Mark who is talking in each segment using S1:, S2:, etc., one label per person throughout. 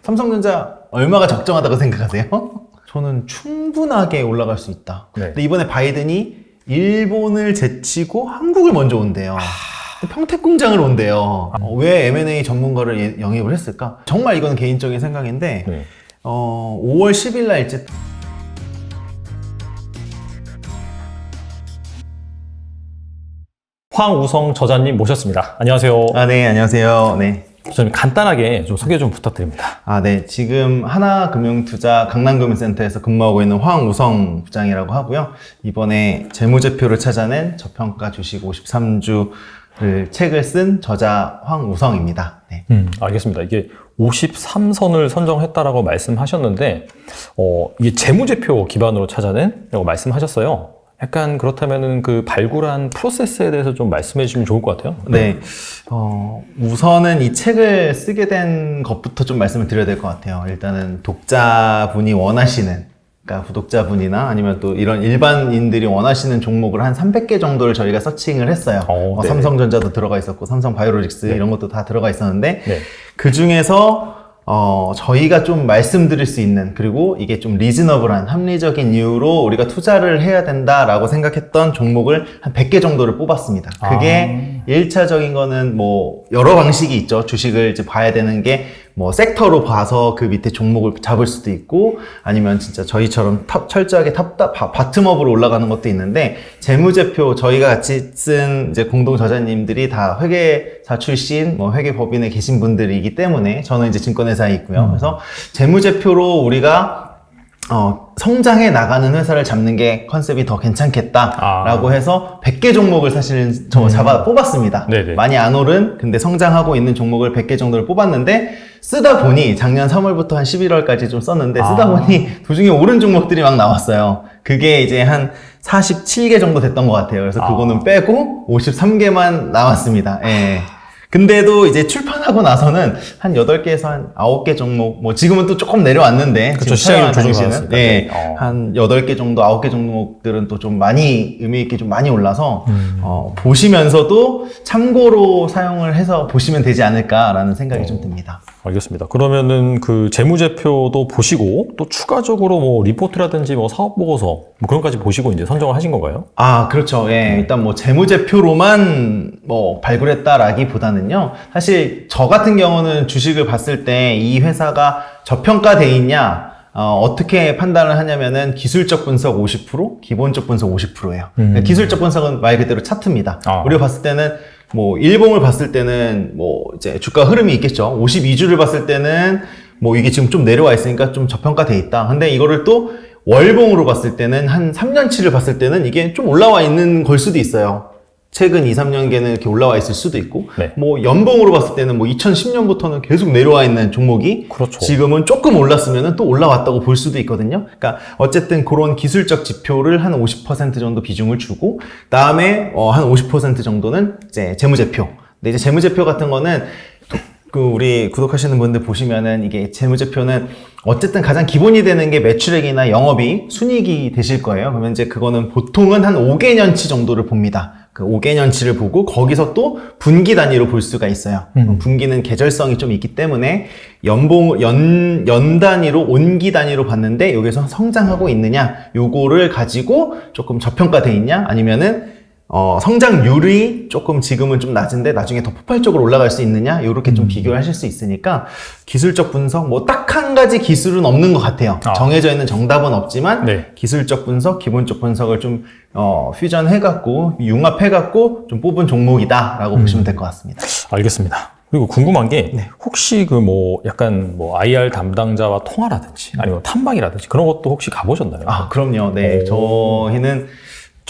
S1: 삼성전자 얼마가 적정하다고 생각하세요? 저는 충분하게 올라갈 수 있다.
S2: 네.
S1: 근데 이번에 바이든이 일본을 제치고 한국을 먼저 온대요. 평택 공장을 온대요. 왜 M&A 전문가를 영입을 했을까? 정말 이건 개인적인 생각인데 5월 10일 날 이제
S2: 황우성 저자님 모셨습니다. 안녕하세요.
S1: 네, 안녕하세요. 네.
S2: 저는 간단하게 좀 소개 좀 부탁드립니다.
S1: 네. 지금 하나금융투자 강남금융센터에서 근무하고 있는 황우성 부장이라고 하고요. 이번에 재무제표를 찾아낸 저평가 주식 53주를 책을 쓴 저자 황우성입니다. 네.
S2: 알겠습니다. 이게 53선을 선정했다라고 말씀하셨는데, 이게 재무제표 기반으로 찾아낸라고 말씀하셨어요. 약간 그렇다면은 그 발굴한 프로세스에 대해서 좀 말씀해 주시면 좋을 것 같아요.
S1: 네. 우선은 이 책을 쓰게 된 것부터 좀 말씀을 드려야 될 것 같아요. 일단은 독자분이 원하시는, 그러니까 구독자분이나 아니면 또 이런 일반인들이 원하시는 종목을 한 300개 정도를 저희가 서칭을 했어요. 삼성전자도 들어가 있었고, 삼성바이오로직스 이런 것도 다 들어가 있었는데, 그 중에서 저희가 좀 말씀드릴 수 있는, 그리고 이게 좀 리즈너블한 합리적인 이유로 우리가 투자를 해야 된다라고 생각했던 종목을 한 100개 정도를 뽑았습니다. 그게 1차적인 거는 뭐 여러 방식이 있죠. 주식을 이제 봐야 되는 게 뭐 섹터로 봐서 그 밑에 종목을 잡을 수도 있고, 아니면 진짜 저희처럼 철저하게 바텀업으로 올라가는 것도 있는데, 재무제표 저희가 같이 쓴 이제 공동 저자님들이 다 회계사 출신, 뭐 회계법인에 계신 분들이기 때문에, 저는 이제 증권회사에 있고요. 그래서 재무제표로 우리가 성장해 나가는 회사를 잡는 게 컨셉이 더 괜찮겠다라고 해서 100개 종목을 사실은 잡아 뽑았습니다.
S2: 네네.
S1: 많이 안 오른, 근데 성장하고 있는 종목을 100개 정도를 뽑았는데, 쓰다 보니 작년 3월부터 한 11월까지 좀 썼는데, 쓰다 보니 도중에 오른 종목들이 막 나왔어요. 그게 이제 한 47개 정도 됐던 것 같아요. 그래서 그거는 빼고 53개만 나왔습니다. 예. 근데도 이제 출판하고 나서는 한 8개에서 한 9개 종목, 뭐 지금은 또 조금 내려왔는데,
S2: 그렇죠. 시장이 좀 조정받았으니까.
S1: 네. 한 8개 정도, 9개 종목들은 또 좀 많이, 의미있게 좀 많이 올라서, 보시면서도 참고로 사용을 해서 보시면 되지 않을까라는 생각이 좀 듭니다.
S2: 알겠습니다. 그러면은 그 재무제표도 보시고, 또 추가적으로 뭐 리포트라든지 뭐 사업보고서, 뭐 그런 까지 보시고 이제 선정을 하신 건가요?
S1: 그렇죠. 예. 일단 뭐 재무제표로만 뭐 발굴했다라기보다는요. 사실 저 같은 경우는 주식을 봤을 때 이 회사가 저평가돼 있냐, 어떻게 판단을 하냐면은 기술적 분석 50%, 기본적 분석 50%예요. 그러니까 기술적 분석은 말 그대로 차트입니다. 우리가 봤을 때는 뭐 일봉을 봤을 때는 뭐 이제 주가 흐름이 있겠죠. 52주를 봤을 때는 뭐 이게 지금 좀 내려와 있으니까 좀 저평가돼 있다. 근데 이거를 또 월봉으로 봤을 때는 한 3년치를 봤을 때는 이게 좀 올라와 있는 걸 수도 있어요. 최근 2, 3년계는 이렇게 올라와 있을 수도 있고, 뭐 연봉으로 봤을 때는 뭐 2010년부터는 계속 내려와 있는 종목이 지금은 조금 올랐으면 또 올라왔다고 볼 수도 있거든요. 그러니까 어쨌든 그런 기술적 지표를 한 50% 정도 비중을 주고, 다음에 한 50% 정도는 이제 재무제표. 근데 이제 재무제표 같은 거는 우리 구독하시는 분들 보시면은 이게 재무제표는 어쨌든 가장 기본이 되는 게 매출액이나 영업이익, 순이익이 되실 거예요. 그러면 이제 그거는 보통은 한 5개년치 정도를 봅니다. 그 5개년치를 보고 거기서 또 분기 단위로 볼 수가 있어요. 분기는 계절성이 좀 있기 때문에 연 단위로, 온기 단위로 봤는데 여기서 성장하고 있느냐, 요거를 가지고 조금 저평가돼 있냐, 아니면은 성장률이 조금 지금은 좀 낮은데 나중에 더 폭발적으로 올라갈 수 있느냐, 요렇게 좀 비교를 하실 수 있으니까, 기술적 분석, 뭐 딱 한 가지 기술은 없는 것 같아요. 정해져 있는 정답은 없지만, 기술적 분석, 기본적 분석을 좀 퓨전해갖고, 융합해갖고 좀 뽑은 종목이다라고 보시면 될 것 같습니다.
S2: 알겠습니다. 그리고 궁금한 게, 혹시 그 뭐 약간 뭐 IR 담당자와 통화라든지 아니면 탐방이라든지 그런 것도 혹시 가보셨나요?
S1: 그럼요. 네.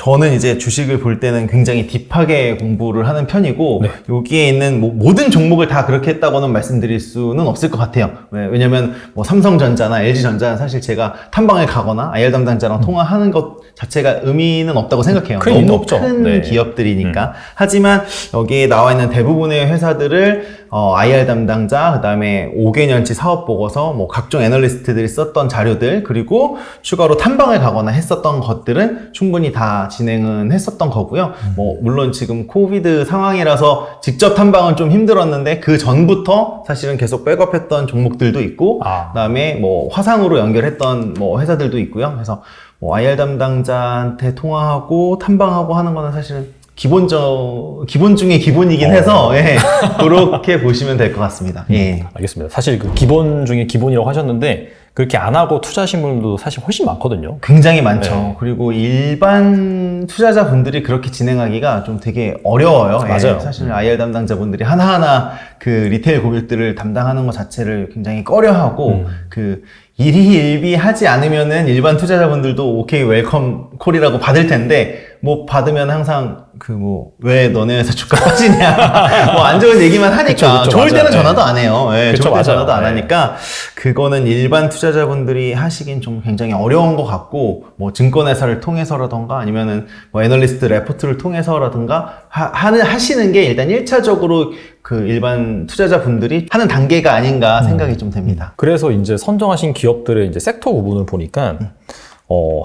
S1: 저는 이제 주식을 볼 때는 굉장히 딥하게 공부를 하는 편이고, 여기에 있는 뭐 모든 종목을 다 그렇게 했다고는 말씀드릴 수는 없을 것 같아요. 왜냐면 뭐 삼성전자나 LG전자는 사실 제가 탐방을 가거나 IR 담당자랑 통화하는 것 자체가 의미는 없다고 생각해요. 너무 큰 기업들이니까. 하지만 여기에 나와 있는 대부분의 회사들을 IR 담당자, 그다음에 5개년치 사업 보고서, 뭐 각종 애널리스트들이 썼던 자료들, 그리고 추가로 탐방을 가거나 했었던 것들은 충분히 다 진행은 했었던 거고요. 뭐 물론 지금 코비드 상황이라서 직접 탐방은 좀 힘들었는데 그 전부터 사실은 계속 백업했던 종목들도 있고, 그다음에 뭐 화상으로 연결했던 뭐 회사들도 있고요. 그래서 뭐 IR 담당자한테 통화하고 탐방하고 하는 거는 사실은 기본 중에 기본이긴 해서, 예, 그렇게 보시면 될 것 같습니다. 예.
S2: 알겠습니다. 사실 그 기본 중에 기본이라고 하셨는데 그렇게 안 하고 투자하신 분들도 사실 훨씬 많거든요.
S1: 굉장히 많죠.
S2: 네.
S1: 그리고 일반 투자자분들이 그렇게 진행하기가 좀 되게 어려워요.
S2: 맞아요.
S1: 예, 사실 IR 담당자분들이 하나하나 그 리테일 고객들을 담당하는 것 자체를 굉장히 꺼려하고, 그 일희일비 하지 않으면은 일반 투자자분들도 오케이 웰컴 콜이라고 받을 텐데, 뭐 받으면 항상 그 뭐 왜 너네 회사 주가 빠지냐 뭐 안 좋은 얘기만 하니까.
S2: 그쵸,
S1: 좋을 때는
S2: 맞아요.
S1: 전화도 안 해요. 예,
S2: 그쵸,
S1: 좋을 때
S2: 맞아요.
S1: 전화도 안
S2: 네.
S1: 하니까 그거는 일반 투자자분들이 하시긴 좀 굉장히 어려운 것 같고, 뭐 증권회사를 통해서라던가 아니면은 뭐 애널리스트 레포트를 통해서라든가 하시는 게 일단 1차적으로 그 일반 투자자분들이 하는 단계가 아닌가 생각이 좀 됩니다.
S2: 그래서 이제 선정하신 기업들의 이제 섹터 구분을 보니까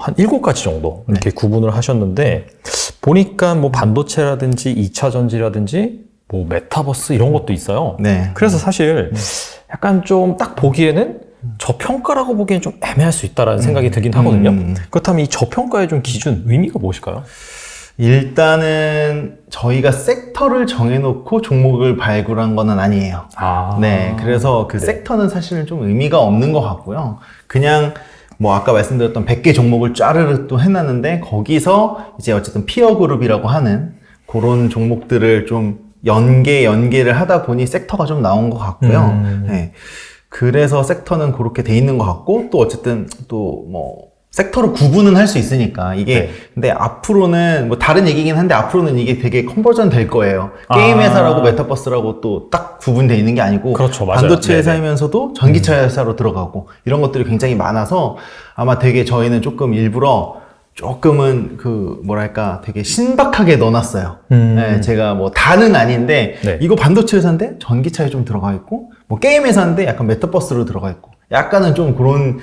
S2: 한 7가지 정도 이렇게 구분을 하셨는데, 보니까 뭐 반도체라든지 2차 전지라든지 뭐 메타버스 이런 것도 있어요.
S1: 네.
S2: 그래서 사실 약간 좀 딱 보기에는 저평가라고 보기엔 좀 애매할 수 있다라는 생각이 들긴 하거든요. 그렇다면 이 저평가의 좀 기준, 의미가 무엇일까요?
S1: 일단은 저희가 섹터를 정해놓고 종목을 발굴한 거는 아니에요. 네, 그래서 그 섹터는 사실은 좀 의미가 없는 것 같고요. 그냥 뭐 아까 말씀드렸던 100개 종목을 짜르르 또 해놨는데, 거기서 이제 어쨌든 피어 그룹이라고 하는 그런 종목들을 좀 연계를 하다 보니 섹터가 좀 나온 것 같고요. 네. 그래서 섹터는 그렇게 돼 있는 것 같고, 또 어쨌든 또 뭐 섹터로 구분은 할 수 있으니까 이게.
S2: 네.
S1: 근데 앞으로는 뭐 다른 얘기긴 한데 앞으로는 이게 되게 컨버전 될 거예요. 게임 회사라고 메타버스라고 또 딱 구분되어 있는 게 아니고,
S2: 그렇죠, 맞아요.
S1: 반도체
S2: 네네.
S1: 회사이면서도 전기차 회사로 들어가고 이런 것들이 굉장히 많아서 아마 되게 저희는 조금 일부러 조금은 그 뭐랄까 되게 신박하게 넣어놨어요. 네, 제가 뭐 다는 아닌데,
S2: 네.
S1: 이거 반도체 회사인데 전기차에 좀 들어가 있고, 뭐 게임 회사인데 약간 메타버스로 들어가 있고, 약간은 좀 그런,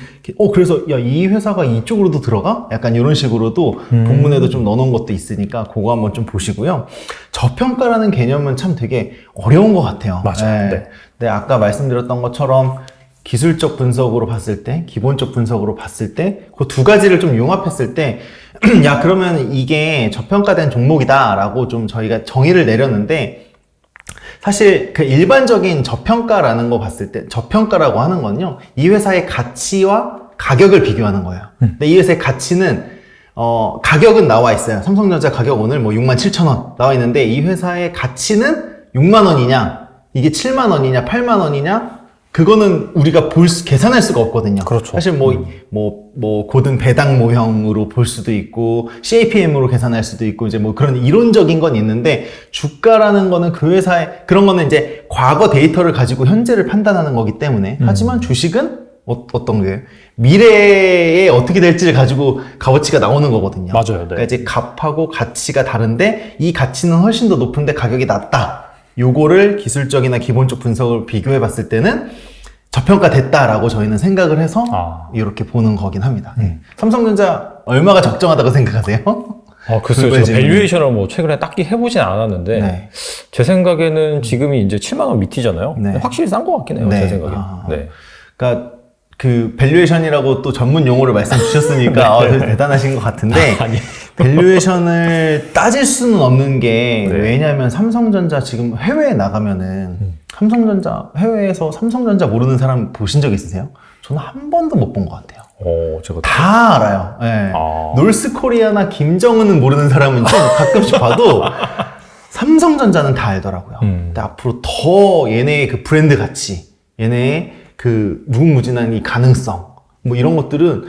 S1: 그래서 야, 이 회사가 이쪽으로도 들어가? 약간 이런 식으로도 본문에도 좀 넣어놓은 것도 있으니까 그거 한번 좀 보시고요. 저평가라는 개념은 참 되게 어려운 것 같아요.
S2: 맞아요. 네.
S1: 네, 아까 말씀드렸던 것처럼 기술적 분석으로 봤을 때, 기본적 분석으로 봤을 때, 그 두 가지를 좀 융합했을 때, 야, 그러면 이게 저평가된 종목이다라고 좀 저희가 정의를 내렸는데, 사실 그 일반적인 저평가라는 거 봤을 때, 저평가라고 하는 건요, 이 회사의 가치와 가격을 비교하는 거예요. 근데 이 회사의 가치는, 가격은 나와 있어요. 삼성전자 가격 오늘 뭐 67,000원 나와 있는데, 이 회사의 가치는 6만 원이냐, 이게 7만 원이냐, 8만 원이냐, 그거는 우리가 계산할 수가 없거든요.
S2: 그렇죠.
S1: 사실 고등 배당 모형으로 볼 수도 있고, CAPM으로 계산할 수도 있고, 이제 뭐 그런 이론적인 건 있는데, 주가라는 거는 그 회사의, 그런 거는 이제 과거 데이터를 가지고 현재를 판단하는 거기 때문에. 하지만 주식은 어떤 게 미래에 어떻게 될지를 가지고 값어치가 나오는 거거든요.
S2: 맞아요. 네.
S1: 그러니까 이제 값하고 가치가 다른데, 이 가치는 훨씬 더 높은데 가격이 낮다. 요거를 기술적이나 기본적 분석을 비교해 봤을 때는 저평가됐다라고 저희는 생각을 해서 이렇게 보는 거긴 합니다. 삼성전자 얼마가 적정하다고 생각하세요?
S2: 글쎄요. 제가 밸류에이션을 뭐 최근에 딱히 해보진 않았는데,
S1: 네.
S2: 제 생각에는 지금이 이제 7만 원 밑이잖아요.
S1: 네.
S2: 확실히 싼 것 같긴 해요.
S1: 네.
S2: 제 생각에. 네.
S1: 그러니까 그 밸류에이션이라고 또 전문 용어를 말씀 주셨으니까
S2: 네.
S1: 대단하신 것 같은데,
S2: 아니.
S1: 밸류에이션을 따질 수는 없는 게,
S2: 네.
S1: 왜냐하면 삼성전자 지금 해외에 나가면은 삼성전자 해외에서 삼성전자 모르는 사람 보신 적 있으세요? 저는 한 번도 못 본 것 같아요.
S2: 제가
S1: 다 알아요. 네. 놀스코리아나 김정은은 모르는 사람은 좀 가끔씩 봐도 삼성전자는 다 알더라고요. 근데 앞으로 더 얘네의 그 브랜드 가치, 얘네의 그 무궁무진한 이 가능성, 뭐 이런 것들은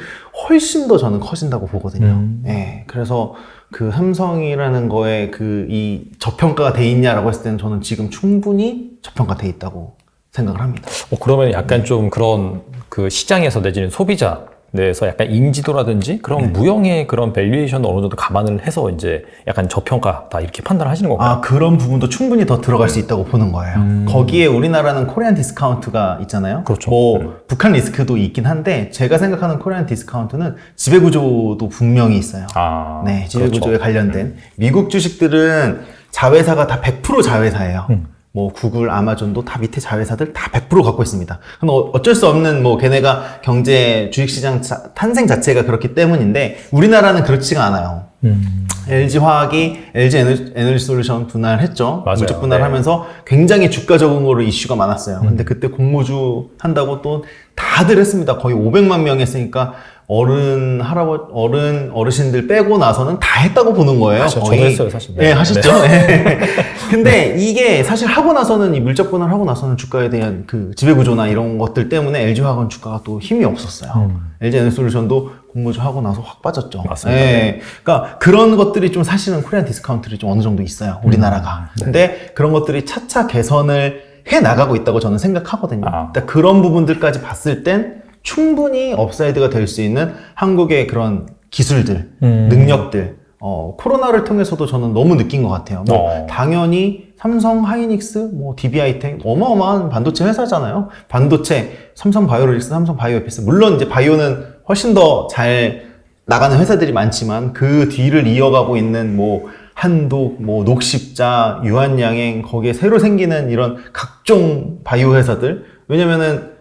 S1: 훨씬 더 저는 커진다고 보거든요. 네. 그래서 그 삼성이라는 거에 그 이 저평가가 돼 있냐라고 했을 때는 저는 지금 충분히 저평가 돼 있다고 생각을 합니다.
S2: 그러면 약간 좀 그런 그 시장에서 내지는 소비자 내에서 약간 인지도라든지 그런 무형의 그런 밸류에이션을 어느 정도 감안을 해서 이제 약간 저평가다 이렇게 판단하시는 건가요?
S1: 아, 그런 부분도 충분히 더 들어갈 수 있다고 보는 거예요. 거기에 우리나라는 코리안 디스카운트가 있잖아요.
S2: 그렇죠.
S1: 뭐 북한 리스크도 있긴 한데 제가 생각하는 코리안 디스카운트는 지배구조도 분명히 있어요.
S2: 아,
S1: 네, 지배구조에
S2: 그렇죠.
S1: 관련된. 미국 주식들은 자회사가 다 100% 자회사예요. 뭐 구글, 아마존도 다 밑에 자회사들 다 100% 갖고 있습니다. 그럼 어쩔 수 없는 뭐 걔네가 경제 주식시장 탄생 자체가 그렇기 때문인데 우리나라는 그렇지가 않아요. LG화학이 LG에너지솔루션 분할했죠.
S2: 맞아요.
S1: 물적 분할하면서 굉장히 주가 적응으로 이슈가 많았어요. 근데 그때 공모주 한다고 또 다들 했습니다. 거의 500만 명 했으니까 어르신들 빼고 나서는 다 했다고 보는 거예요.
S2: 저도 했어요, 사실.
S1: 네, 하셨죠? 네. 근데 이게 사실 하고 나서는 이 물적 분할하고 나서는 주가에 대한 그 지배구조나 이런 것들 때문에 LG화학은 주가가 또 힘이 없었어요. LG에너지솔루션도 공모주 하고 나서 확 빠졌죠.
S2: 맞습니다.
S1: 네. 그러니까 그런 것들이 좀 사실은 코리안 디스카운트들이 좀 어느 정도 있어요. 우리나라가. 근데 그런 것들이 차차 개선을 해 나가고 있다고 저는 생각하거든요. 그러니까 그런 부분들까지 봤을 땐 충분히 업사이드가 될 수 있는 한국의 그런 기술들, 능력들, 코로나를 통해서도 저는 너무 느낀 것 같아요. 뭐, 당연히 삼성 하이닉스, 뭐, DB하이텍, 어마어마한 반도체 회사잖아요. 반도체, 삼성 바이오로직스, 삼성 바이오에피스. 물론 이제 바이오는 훨씬 더 잘 나가는 회사들이 많지만 그 뒤를 이어가고 있는 뭐, 한독, 뭐, 녹십자, 유한양행, 거기에 새로 생기는 이런 각종 바이오 회사들. 왜냐면은,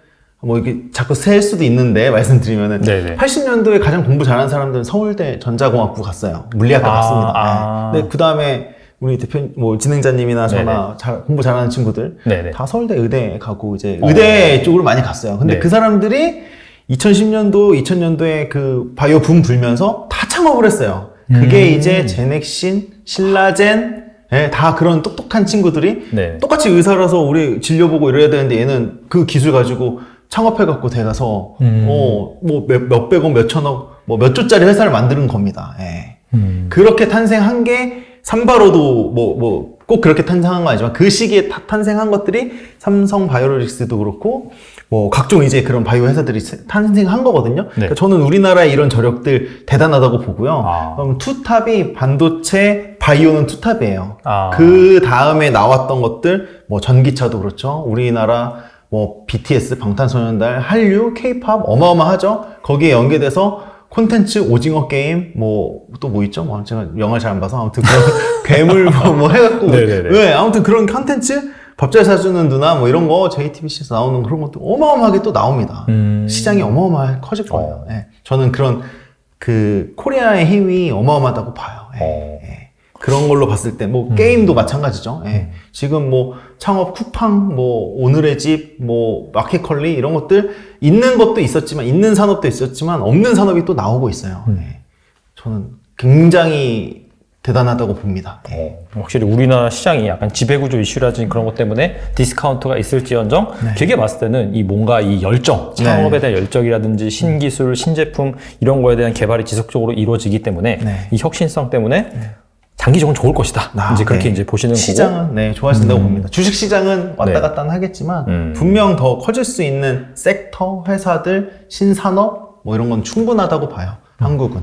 S1: 뭐 이렇게 자꾸 셀 수도 있는데 말씀드리면은
S2: 네네.
S1: 80년도에 가장 공부 잘하는 사람들은 서울대 전자공학부 갔어요. 물리학과 갔습니다. 네. 그 다음에 우리 뭐 진행자님이나 저나 공부 잘하는 친구들
S2: 네네.
S1: 다 서울대 의대 가고 이제 의대 쪽으로 많이 갔어요. 근데 그 사람들이 2010년도, 2000년도에 그 바이오 붐 불면서 다 창업을 했어요. 그게 이제 제넥신, 신라젠, 네, 다 그런 똑똑한 친구들이 똑같이 의사라서 우리 진료보고 이래야 되는데 얘는 그 기술 가지고 창업해갖고 돼가서 뭐 몇백억, 몇천억, 뭐 몇 조짜리 회사를 만드는 겁니다. 예. 그렇게 탄생한 게 삼바로도 꼭 그렇게 탄생한 건 아니지만 그 시기에 탄생한 것들이 삼성 바이오로직스도 그렇고 뭐 각종 이제 그런 바이오 회사들이 탄생한 거거든요. 그러니까 저는 우리나라의 이런 저력들 대단하다고 보고요. 그럼 투탑이 반도체, 바이오는 투탑이에요. 그 다음에 나왔던 것들 뭐 전기차도 그렇죠. 우리나라 뭐 BTS, 방탄소년단, 한류, K-팝 어마어마하죠. 거기에 연계돼서 콘텐츠, 오징어 게임, 뭐 또 뭐 있죠? 뭐 제가 영화를 잘 안 봐서 아무튼 그런 괴물 뭐 해갖고 네, 아무튼 그런 콘텐츠 밥 잘 사주는 누나 뭐 이런 거 JTBC에서 나오는 그런 것도 어마어마하게 또 나옵니다. 시장이 어마어마하게 커질 거예요. 네. 저는 그런 그 코리아의 힘이 어마어마하다고 봐요. 그런 걸로 봤을 때, 뭐, 게임도 마찬가지죠. 지금 뭐, 창업 쿠팡, 뭐, 오늘의 집, 뭐, 마켓컬리, 이런 것들, 있는 것도 있었지만, 있는 산업도 있었지만, 없는 산업이 또 나오고 있어요. 저는 굉장히 대단하다고 봅니다.
S2: 확실히 우리나라 시장이 약간 지배구조 이슈라든지 그런 것 때문에 디스카운트가 있을지언정 길게 봤을 때는 이 뭔가 이 열정, 창업에 대한 열정이라든지 신기술, 신제품 이런 거에 대한 개발이 지속적으로 이루어지기 때문에 이 혁신성 때문에 장기적으로 좋을 것이다. 이제 그렇게 이제 보시는
S1: 시장은
S2: 거고.
S1: 좋아진다고 봅니다. 주식 시장은 왔다 갔다 하겠지만 분명 더 커질 수 있는 섹터, 회사들, 신산업 뭐 이런 건 충분하다고 봐요. 한국은.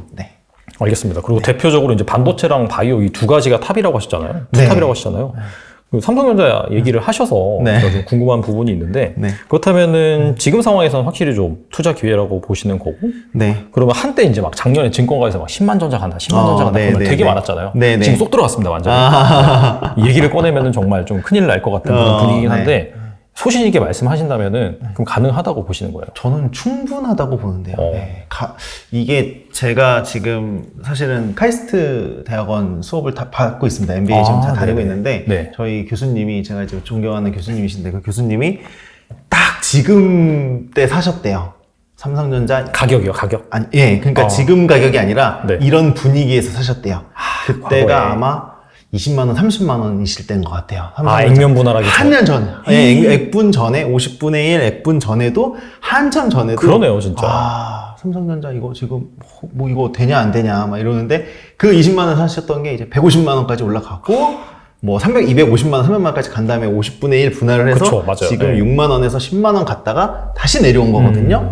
S2: 알겠습니다. 그리고 대표적으로 이제 반도체랑 바이오 이 두 가지가 탑이라고 하셨잖아요. 투탑이라고 하셨잖아요. 그 삼성전자 얘기를 하셔서 제가 좀 궁금한 부분이 있는데 그렇다면은 지금 상황에서는 확실히 좀 투자 기회라고 보시는 거고 그러면 한때 이제 막 작년에 증권가에서 막 10만 전자 간다 10만 전자 간다 그러면 되게 많았잖아요. 지금 쏙 들어갔습니다 완전히. 이 얘기를 꺼내면은 정말 좀 큰일 날 것 같은 그런 분위기긴 한데 소신 있게 말씀하신다면은 그럼 가능하다고 보시는 거예요?
S1: 저는 충분하다고 보는데요. 이게 제가 지금 사실은 카이스트 대학원 수업을 다 받고 있습니다. MBA 지금 다 다니고 있는데 저희 교수님이 제가 이제 존경하는 교수님이신데 그 교수님이 딱 지금 때 사셨대요. 삼성전자
S2: 가격이요, 가격?
S1: 아니, 그러니까 지금 가격이 아니라 이런 분위기에서 사셨대요. 그때가 아마 20만 원, 30만 원이실 때인 것 같아요.
S2: 액면 분할하기
S1: 한 년 전에. 액분 전에, 50분의 1 액분 전에도, 한참 전에도.
S2: 그러네요, 진짜.
S1: 삼성전자 이거 지금, 뭐 이거 되냐, 안 되냐, 막 이러는데, 그 20만 원 사셨던 게 이제 150만 원까지 올라갔고, 뭐 250만 원, 300만 원까지 간 다음에 50분의 1 분할을 해서, 지금 6만 원에서 10만 원 갔다가 다시 내려온 거거든요.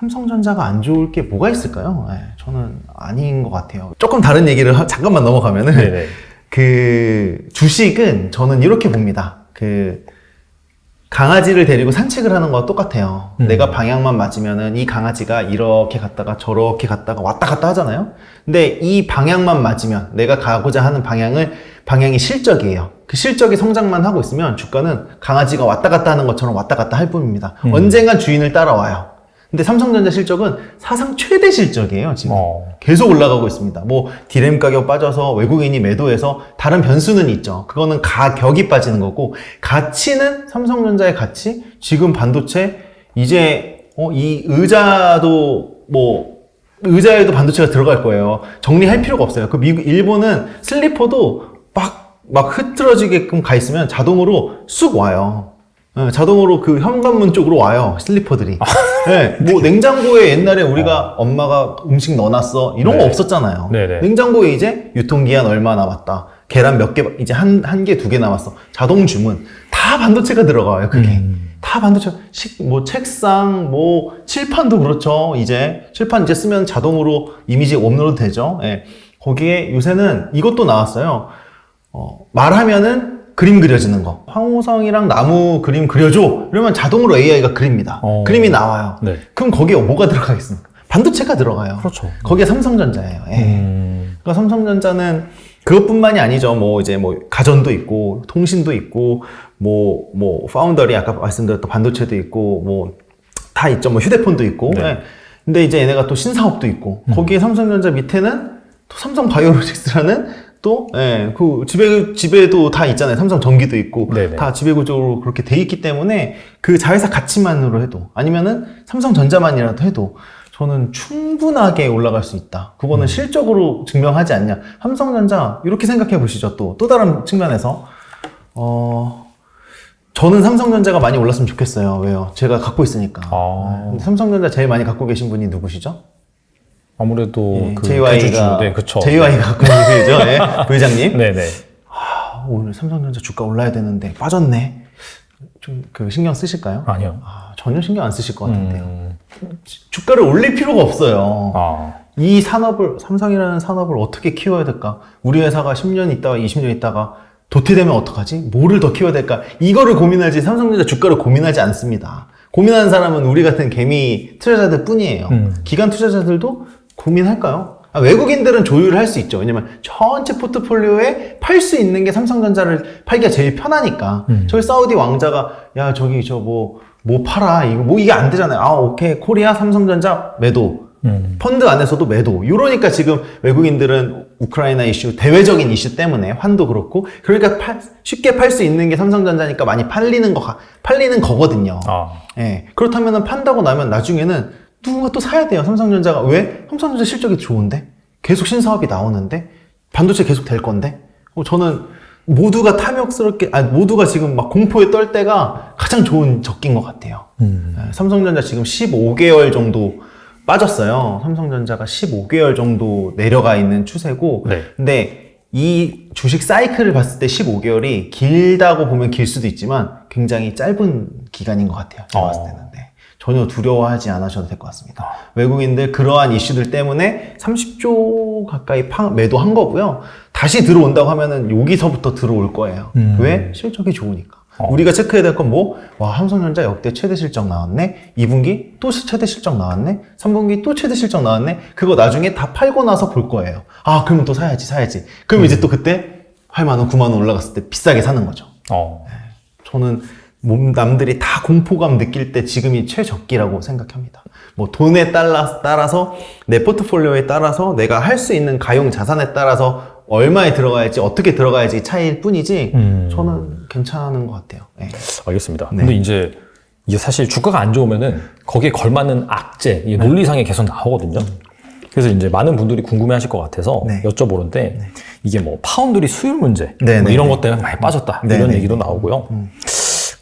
S1: 삼성전자가 안 좋을 게 뭐가 있을까요? 네, 저는 아닌 것 같아요. 조금 다른 얘기를 잠깐만 넘어가면은
S2: 네네.
S1: 그 주식은 저는 이렇게 봅니다. 그 강아지를 데리고 산책을 하는 거와 똑같아요. 내가 방향만 맞으면은 이 강아지가 이렇게 갔다가 저렇게 갔다가 왔다 갔다 하잖아요. 근데 이 방향만 맞으면 내가 가고자 하는 방향이 실적이에요. 그 실적이 성장만 하고 있으면 주가는 강아지가 왔다 갔다 하는 것처럼 왔다 갔다 할 뿐입니다. 언젠간 주인을 따라와요. 근데 삼성전자 실적은 사상 최대 실적이에요, 지금. 계속 올라가고 있습니다. 뭐, 디램 가격 빠져서 외국인이 매도해서 다른 변수는 있죠. 그거는 가격이 빠지는 거고, 가치는 삼성전자의 가치? 지금 반도체, 이제, 이 의자도 의자에도 반도체가 들어갈 거예요. 정리할 필요가 없어요. 일본은 슬리퍼도 막 흐트러지게끔 가 있으면 자동으로 쑥 와요. 네, 자동으로 그 현관문 쪽으로 와요, 슬리퍼들이. 네, 뭐 냉장고에 옛날에 우리가 엄마가 음식 넣어놨어 이런 거 없었잖아요.
S2: 네네.
S1: 냉장고에 이제 유통기한 얼마 남았다, 계란 몇 개, 이제 한 개, 두 개 남았어, 자동 주문, 다 반도체가 들어가요. 그게 다 반도체. 뭐 책상, 뭐 칠판도 그렇죠. 이제 칠판 이제 쓰면 자동으로 이미지 업로드 되죠. 네. 거기에 요새는 이것도 나왔어요. 말하면은 그림 그려지는 거. 황우성이랑 나무 그림 그려줘. 이러면 자동으로 AI가 그립니다. 그림이 나와요.
S2: 네.
S1: 그럼 거기에 뭐가 들어가겠습니까? 반도체가 들어가요.
S2: 그렇죠.
S1: 거기에 삼성전자예요. 그러니까 삼성전자는 그것뿐만이 아니죠. 뭐 이제 뭐 가전도 있고, 통신도 있고, 뭐 파운더리 아까 말씀드렸던 반도체도 있고, 뭐 다 있죠. 뭐 휴대폰도 있고.
S2: 네.
S1: 네. 근데 이제 얘네가 또 신사업도 있고, 거기에 삼성전자 밑에는 또 삼성바이오로직스라는 또, 그 집에도 다 있잖아요. 삼성 전기도 있고,
S2: 네네.
S1: 다 지배구조로 그렇게 돼 있기 때문에 그 자회사 가치만으로 해도, 아니면은 삼성전자만이라도 해도 저는 충분하게 올라갈 수 있다. 그거는 실적으로 증명하지 않냐. 삼성전자 이렇게 생각해 보시죠. 또 다른 측면에서 저는 삼성전자가 많이 올랐으면 좋겠어요. 왜요? 제가 갖고 있으니까. 근데 삼성전자 제일 많이 갖고 계신 분이 누구시죠?
S2: 아무래도 그
S1: JY가
S2: 네, 그쵸.
S1: JY가 갖고 있는 분이죠. 네, 부회장님.
S2: 네네.
S1: 오늘 삼성전자 주가 올라야 되는데 빠졌네. 좀 그 신경 쓰실까요?
S2: 아니요.
S1: 전혀 신경 안 쓰실 것 같은데요. 주가를 올릴 필요가 없어요. 이 산업을, 삼성이라는 산업을 어떻게 키워야 될까? 우리 회사가 10년 있다가 20년 있다가 도태되면 어떡하지? 뭐를 더 키워야 될까? 이거를 고민하지 삼성전자 주가를 고민하지 않습니다. 고민하는 사람은 우리 같은 개미 투자자들 뿐이에요. 기관 투자자들도 고민할까요? 외국인들은 조율을 할 수 있죠. 왜냐면 전체 포트폴리오에 팔 수 있는 게 삼성전자를 팔기가 제일 편하니까. 저기 사우디 왕자가 야 저기 뭐 팔아 이거 뭐 이게 안 되잖아요. 오케이 코리아 삼성전자 매도. 펀드 안에서도 매도. 이러니까 지금 외국인들은 우크라이나 이슈, 대외적인 이슈 때문에 환도 그렇고, 그러니까 쉽게 팔 수 있는 게 삼성전자니까 많이 팔리는 거거든요. 예. 그렇다면은 판다고 나면 나중에는 누군가 또 사야 돼요. 삼성전자가. 왜? 삼성전자 실적이 좋은데? 계속 신사업이 나오는데? 반도체 계속 될 건데? 저는 모두가 모두가 지금 막 공포에 떨 때가 가장 좋은 적기인 것 같아요. 삼성전자 지금 15개월 정도 빠졌어요. 삼성전자가 15개월 정도 내려가 있는 추세고,
S2: 네.
S1: 근데 이 주식 사이클을 봤을 때 15개월이 길다고 보면 길 수도 있지만 굉장히 짧은 기간인 것 같아요. 제가 봤을 때는. 네. 전혀 두려워하지 않으셔도 될 것 같습니다. 외국인들 그러한 이슈들 때문에 30조 가까이 매도한 거고요. 다시 들어온다고 하면은 여기서부터 들어올 거예요. 왜? 실적이 좋으니까. 우리가 체크해야 될 건 삼성전자 역대 최대 실적 나왔네? 2분기 또 최대 실적 나왔네? 3분기 또 최대 실적 나왔네? 그거 나중에 다 팔고 나서 볼 거예요. 그러면 또 사야지. 그럼 이제 또 그때 8만원, 9만원 올라갔을 때 비싸게 사는 거죠. 저는 남들이 다 공포감 느낄 때 지금이 최적기라고 생각합니다. 돈에 따라서 내 포트폴리오에 따라서 내가 할 수 있는 가용 자산에 따라서 얼마에 들어가야지, 어떻게 들어가야지 차이일 뿐이지, 저는 괜찮은 것 같아요. 네.
S2: 알겠습니다. 근데 이제 사실 주가가 안 좋으면은 거기에 걸맞는 악재, 이게 논리상에 계속 나오거든요. 그래서 이제 많은 분들이 궁금해 하실 것 같아서 여쭤보는데, 이게 파운드리 수율 문제, 이런 것 때문에 많이 빠졌다. 이런 얘기도 나오고요.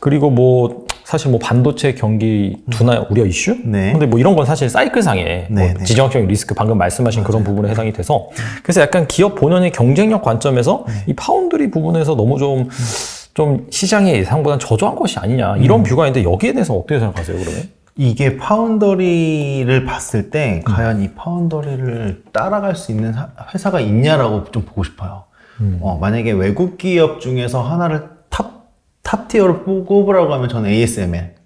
S2: 그리고 사실 반도체 경기 둔화 우려 이슈? 근데 이런 건 사실 사이클상의 지정학적인 리스크, 방금 말씀하신 그런 부분에 해당이 돼서, 그래서 약간 기업 본연의 경쟁력 관점에서 이 파운드리 부분에서 너무 좀 시장의 예상보다는 저조한 것이 아니냐, 이런 뷰가 있는데 여기에 대해서 어떻게 생각하세요, 그러면?
S1: 이게 파운더리를 봤을 때 과연 이 파운더리를 따라갈 수 있는 회사가 있냐라고 좀 보고 싶어요. 만약에 외국 기업 중에서 하나를 탑 티어로 꼽으라고 하면 저는 ASML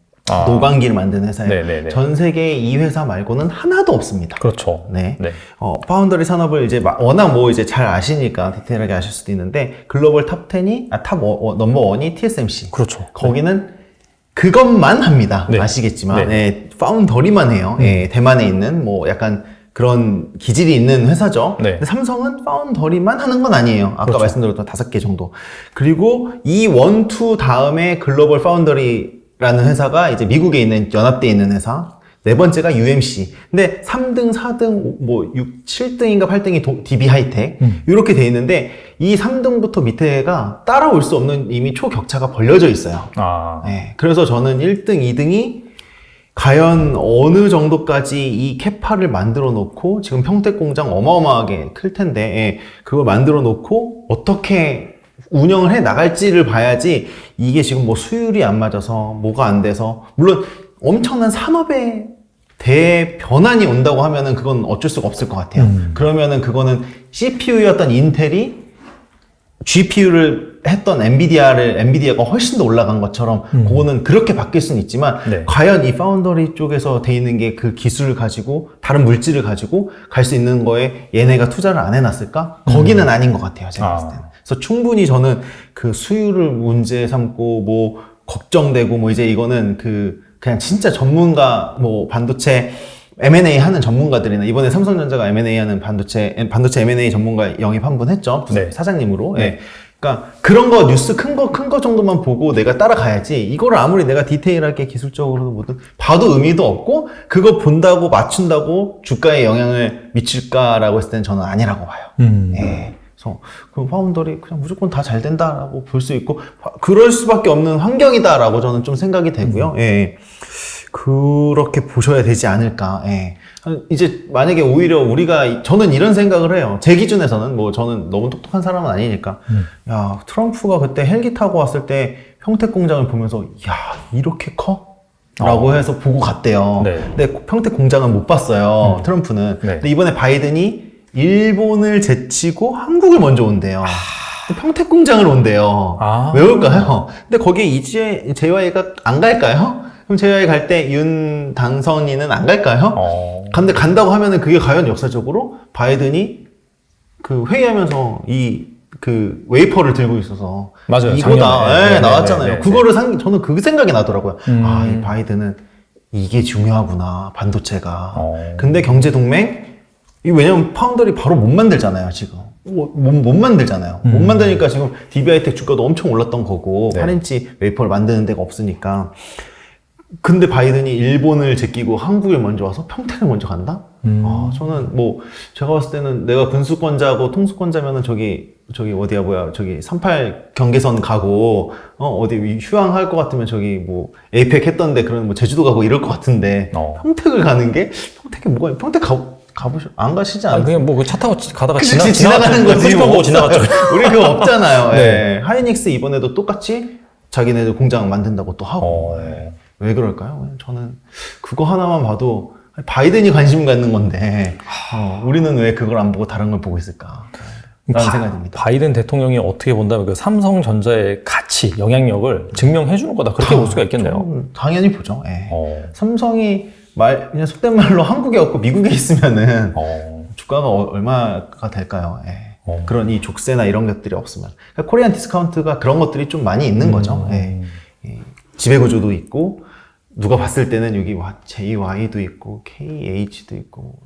S1: 노광기를 만드는 회사예요.
S2: 네네네.
S1: 전 세계 이 회사 말고는 하나도 없습니다.
S2: 그렇죠.
S1: 네.
S2: 네.
S1: 파운더리 산업을 이제 워낙 뭐 이제 잘 아시니까 디테일하게 아실 수도 있는데 글로벌 탑 10이 넘버 1이 TSMC.
S2: 그렇죠.
S1: 거기는 그것만 합니다.
S2: 네.
S1: 아시겠지만
S2: 네.
S1: 예, 파운더리만 해요. 예, 대만에 있는 뭐 약간 그런 기질이 있는 회사죠.
S2: 네.
S1: 근데 삼성은 파운더리만 하는 건 아니에요. 아까
S2: 그렇죠.
S1: 말씀드렸던 5개 정도. 그리고 이 1, 2 다음에 글로벌 파운더리라는 회사가 이제 미국에 있는 연합대에 있는 회사. 네 번째가 UMC. 근데 3등, 4등, 뭐 6, 7등인가 8등이 DB 하이텍. 이렇게 돼 있는데 이 3등부터 밑에가 따라올 수 없는 이미 초격차가 벌려져 있어요. 네, 그래서 저는 1등, 2등이 과연 어느 정도까지 이 캐파를 만들어 놓고 지금 평택 공장 어마어마하게 클 텐데 예, 그걸 만들어 놓고 어떻게 운영을 해 나갈지를 봐야지 이게 지금 뭐 수율이 안 맞아서 뭐가 안 돼서 물론 엄청난 산업의 대변환이 온다고 하면은 그건 어쩔 수가 없을 것 같아요. 그러면은 그거는 CPU였던 인텔이 GPU를 했던 엔비디아가 훨씬 더 올라간 것처럼 그거는 그렇게 바뀔 수는 있지만
S2: 네.
S1: 과연 이 파운더리 쪽에서 돼 있는 게 그 기술을 가지고 다른 물질을 가지고 갈 수 있는 거에 얘네가 투자를 안 해놨을까? 거기는 아닌 것 같아요. 제가 봤을 때는. 그래서 충분히 저는 그 수율을 문제 삼고 뭐 걱정되고 뭐 이제 이거는 그냥 진짜 전문가 뭐 반도체 M&A 하는 전문가들이나 이번에 삼성전자가 M&A 하는 반도체 M&A 전문가 영입 한 분 했죠.
S2: 네.
S1: 사장님으로.
S2: 네.
S1: 예. 그러니까 그런 거 뉴스 큰 거 정도만 보고 내가 따라가야지 이거를 아무리 내가 디테일하게 기술적으로도 뭐든 봐도 의미도 없고 그거 본다고 맞춘다고 주가에 영향을 미칠까라고 했을 때는 저는 아니라고 봐요. 예. 그래서 그 파운더리 그냥 무조건 다 잘 된다라고 볼 수 있고 그럴 수밖에 없는 환경이다라고 저는 좀 생각이 되고요. 예. 그렇게 보셔야 되지 않을까. 예. 이제 만약에 오히려 저는 이런 생각을 해요. 제 기준에서는 뭐 저는 너무 똑똑한 사람은 아니니까. 야, 트럼프가 그때 헬기 타고 왔을 때 평택 공장을 보면서 야, 이렇게 커? 라고 해서 보고 갔대요.
S2: 네.
S1: 근데 평택 공장은 못 봤어요. 트럼프는.
S2: 네.
S1: 근데 이번에 바이든이 일본을 제치고 한국을 먼저 온대요. 평택 공장을 온대요. 왜 올까요? 근데 거기에 이제 JY가 안 갈까요? 그럼 JY 갈 때 윤 당선인은 안 갈까요? 근데 간다고 하면은 그게 과연 역사적으로 바이든이 그 회의하면서 그 웨이퍼를 들고 있어서
S2: 맞아요.
S1: 이거다.
S2: 작년에.
S1: 네, 나왔잖아요.
S2: 네.
S1: 그거를 저는 그 생각이 나더라고요. 이 바이든은 이게 중요하구나. 반도체가. 근데 경제 동맹 왜냐면 파운더리 바로 못 만들잖아요, 지금. 못 만들잖아요. 못 만드니까 지금 DB하이텍 주가도 엄청 올랐던 거고,
S2: 네.
S1: 8인치 웨이퍼를 만드는 데가 없으니까. 근데 바이든이 일본을 제끼고 한국에 먼저 와서 평택을 먼저 간다? 저는 뭐, 제가 봤을 때는 내가 군수권자고 통수권자면은 저기 38 경계선 가고, 어디 휴양할 것 같으면 저기 뭐, 에이펙 했던데 그런 뭐 제주도 가고 이럴 것 같은데, 평택을 가는 게, 평택에 뭐가, 평택 안 가시지 않아요?
S2: 그냥 뭐 차 타고 가다가
S1: 지나가는 거지.
S2: 보고 지나갔죠.
S1: 우리 그거 없잖아요.
S2: 네.
S1: 예. 하이닉스 이번에도 똑같이 자기네들 공장 만든다고 또 하고. 예. 왜 그럴까요? 저는 그거 하나만 봐도 바이든이 관심 갖는 건데 우리는 왜 그걸 안 보고 다른 걸 보고 있을까? 라는 생각이 듭니다.
S2: 바이든 대통령이 어떻게 본다면 그 삼성전자의 가치, 영향력을 증명해 주는 거다. 그렇게 볼 수가 있겠네요.
S1: 당연히 보죠. 예. 삼성이 그냥 속된 말로 한국에 없고 미국에 있으면은 주가가 얼마가 될까요? 예. 그런 이 족쇄나 이런 것들이 없으면. 그러니까 코리안 디스카운트가 그런 것들이 좀 많이 있는 거죠. 예. 지배구조도 있고, 누가 봤을 때는 여기 JY도 있고, KH도 있고,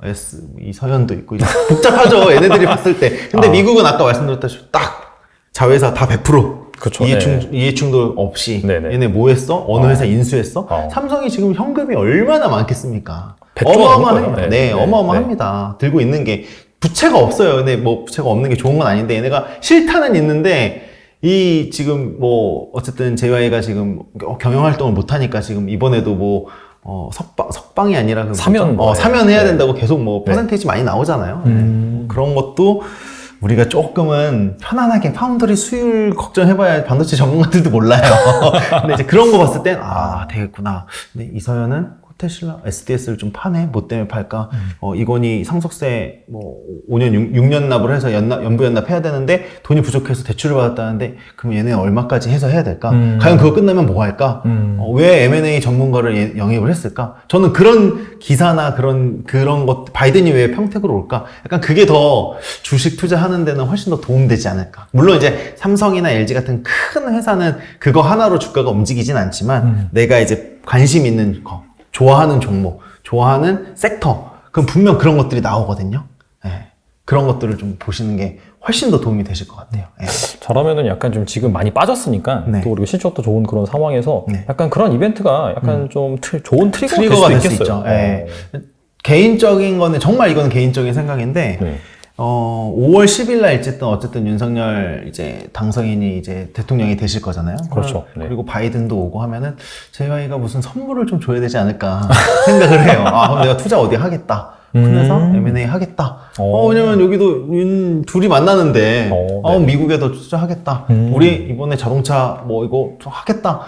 S1: 이서현도 있고, 복잡하죠. 얘네들이 봤을 때. 근데 미국은 아까 말씀드렸다시피 딱 자회사 다 100%.
S2: 그쵸,
S1: 이해충도 없이
S2: 네네.
S1: 얘네 뭐 했어? 어느 회사 인수했어? 삼성이 지금 현금이 얼마나 많겠습니까?
S2: 100조가
S1: 어마어마해요. 네, 어마어마합니다. 들고 있는 게 부채가 없어요. 근데 뭐 부채가 없는 게 좋은 건 아닌데 얘네가 실타는 있는데 지금 뭐 어쨌든 JY가 지금 경영 활동을 못 하니까 지금 이번에도 뭐 석방이 아니라 사면해야 된다고 계속 뭐 퍼센테이지 많이 나오잖아요. 그런 것도 우리가 조금은 편안하게 파운더리 수율 걱정해봐야 반도체 전문가들도 몰라요. 근데 이제 그런 거 봤을 땐 되겠구나. 근데 이서현은 테슬라 SDS를 좀 파네? 뭐 때문에 팔까? 이건희 상속세 뭐 5년, 6년 납을 해서 연부 연납해야 되는데 돈이 부족해서 대출을 받았다는데 그럼 얘네 얼마까지 해서 해야 될까? 과연 그거 끝나면 뭐 할까? 왜 M&A 전문가를 영입을 했을까? 저는 그런 기사나 그런 것, 바이든이 왜 평택으로 올까? 약간 그게 더 주식 투자하는 데는 훨씬 더 도움되지 않을까? 물론 이제 삼성이나 LG 같은 큰 회사는 그거 하나로 주가가 움직이진 않지만 내가 이제 관심 있는 거, 좋아하는 종목, 좋아하는 섹터, 그럼 분명 그런 것들이 나오거든요. 예. 그런 것들을 좀 보시는 게 훨씬 더 도움이 되실 것 같아요. 예.
S2: 잘하면은 약간 좀 지금 많이 빠졌으니까
S1: 네.
S2: 또 그리고 실적도 좋은 그런 상황에서
S1: 네.
S2: 약간 그런 이벤트가 약간 좀 좋은 트리거가 될 수도 있겠어요.
S1: 예. 개인적인 거는 정말 이거는 개인적인 생각인데
S2: 네.
S1: 5월 10일 날 어쨌든 윤석열 이제 당선인이 이제 대통령이 되실 거잖아요.
S2: 그렇죠. 네.
S1: 그리고 바이든도 오고 하면은 JY가 무슨 선물을 좀 줘야 되지 않을까 생각을 해요. 그럼 내가 투자 어디 하겠다. 그래서 M&A 하겠다. 왜냐면 여기도 둘이 만나는데,
S2: 네.
S1: 미국에도 투자하겠다. 우리 이번에 자동차 이거 좀 하겠다.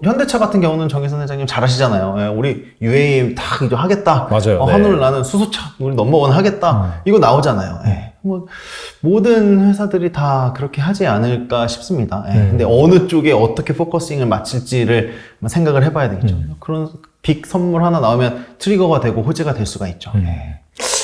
S1: 현대차 같은 경우는 정의선 회장님 잘하시잖아요. 예, 우리 UAE 다 이거 하겠다.
S2: 맞아요.
S1: 하늘 나는 수소차, 우리 넘버원 하겠다. 이거 나오잖아요. 예. 모든 회사들이 다 그렇게 하지 않을까 싶습니다. 예. 근데 어느 쪽에 어떻게 포커싱을 맞출지를 생각을 해봐야 되겠죠. 그런 빅 선물 하나 나오면 트리거가 되고 호재가 될 수가 있죠. 예.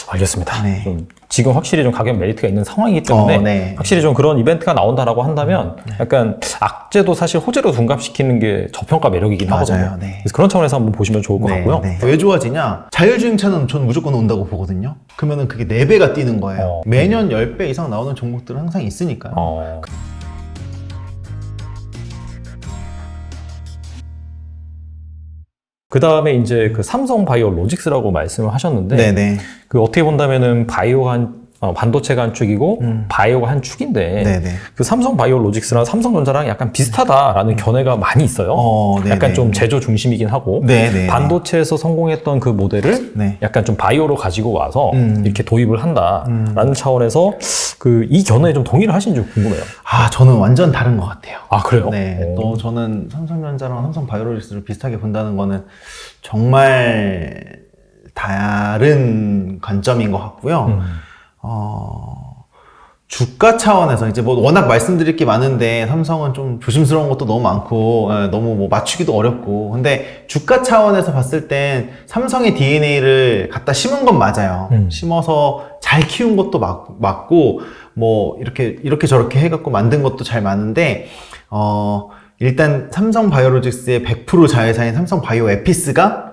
S2: 알겠습니다.
S1: 네.
S2: 좀 지금 확실히 좀 가격 메리트가 있는 상황이기 때문에
S1: 네.
S2: 확실히 좀 그런 이벤트가 나온다라고 한다면 약간 악재도 사실 호재로 둔갑시키는 게 저평가 매력이긴 하거든요.
S1: 네.
S2: 그래서 그런 차원에서 한번 보시면 좋을 것 같고요.
S1: 왜 좋아지냐? 자율주행차는 전 무조건 온다고 보거든요. 그러면은 그게 4배가 뛰는 거예요. 매년 10배 이상 나오는 종목들은 항상 있으니까요.
S2: 그 다음에 이제 그 삼성 바이오 로직스라고 말씀을 하셨는데,
S1: 네네.
S2: 그 어떻게 본다면은 바이오가 반도체가 한 축이고 바이오가 한 축인데
S1: 네네.
S2: 그 삼성 바이오 로직스랑 삼성전자랑 약간 비슷하다라는 견해가 많이 있어요. 약간 좀 제조 중심이긴 하고
S1: 네네.
S2: 반도체에서 성공했던 그 모델을
S1: 네.
S2: 약간 좀 바이오로 가지고 와서 이렇게 도입을 한다라는 차원에서 그 이 견해에 좀 동의를 하시는지 궁금해요.
S1: 저는 완전 다른 것 같아요.
S2: 아, 그래요?
S1: 네. 또 저는 삼성전자랑 삼성 바이오로직스를 비슷하게 본다는 거는 정말 다른 관점인 것 같고요. 주가 차원에서 이제 워낙 말씀드릴 게 많은데 삼성은 좀 조심스러운 것도 너무 많고 너무 맞추기도 어렵고 근데 주가 차원에서 봤을 땐 삼성의 DNA를 갖다 심은 건 맞아요. 심어서 잘 키운 것도 맞고 이렇게 저렇게 해갖고 만든 것도 잘 맞는데 일단 삼성 바이오로직스의 100% 자회사인 삼성 바이오 에피스가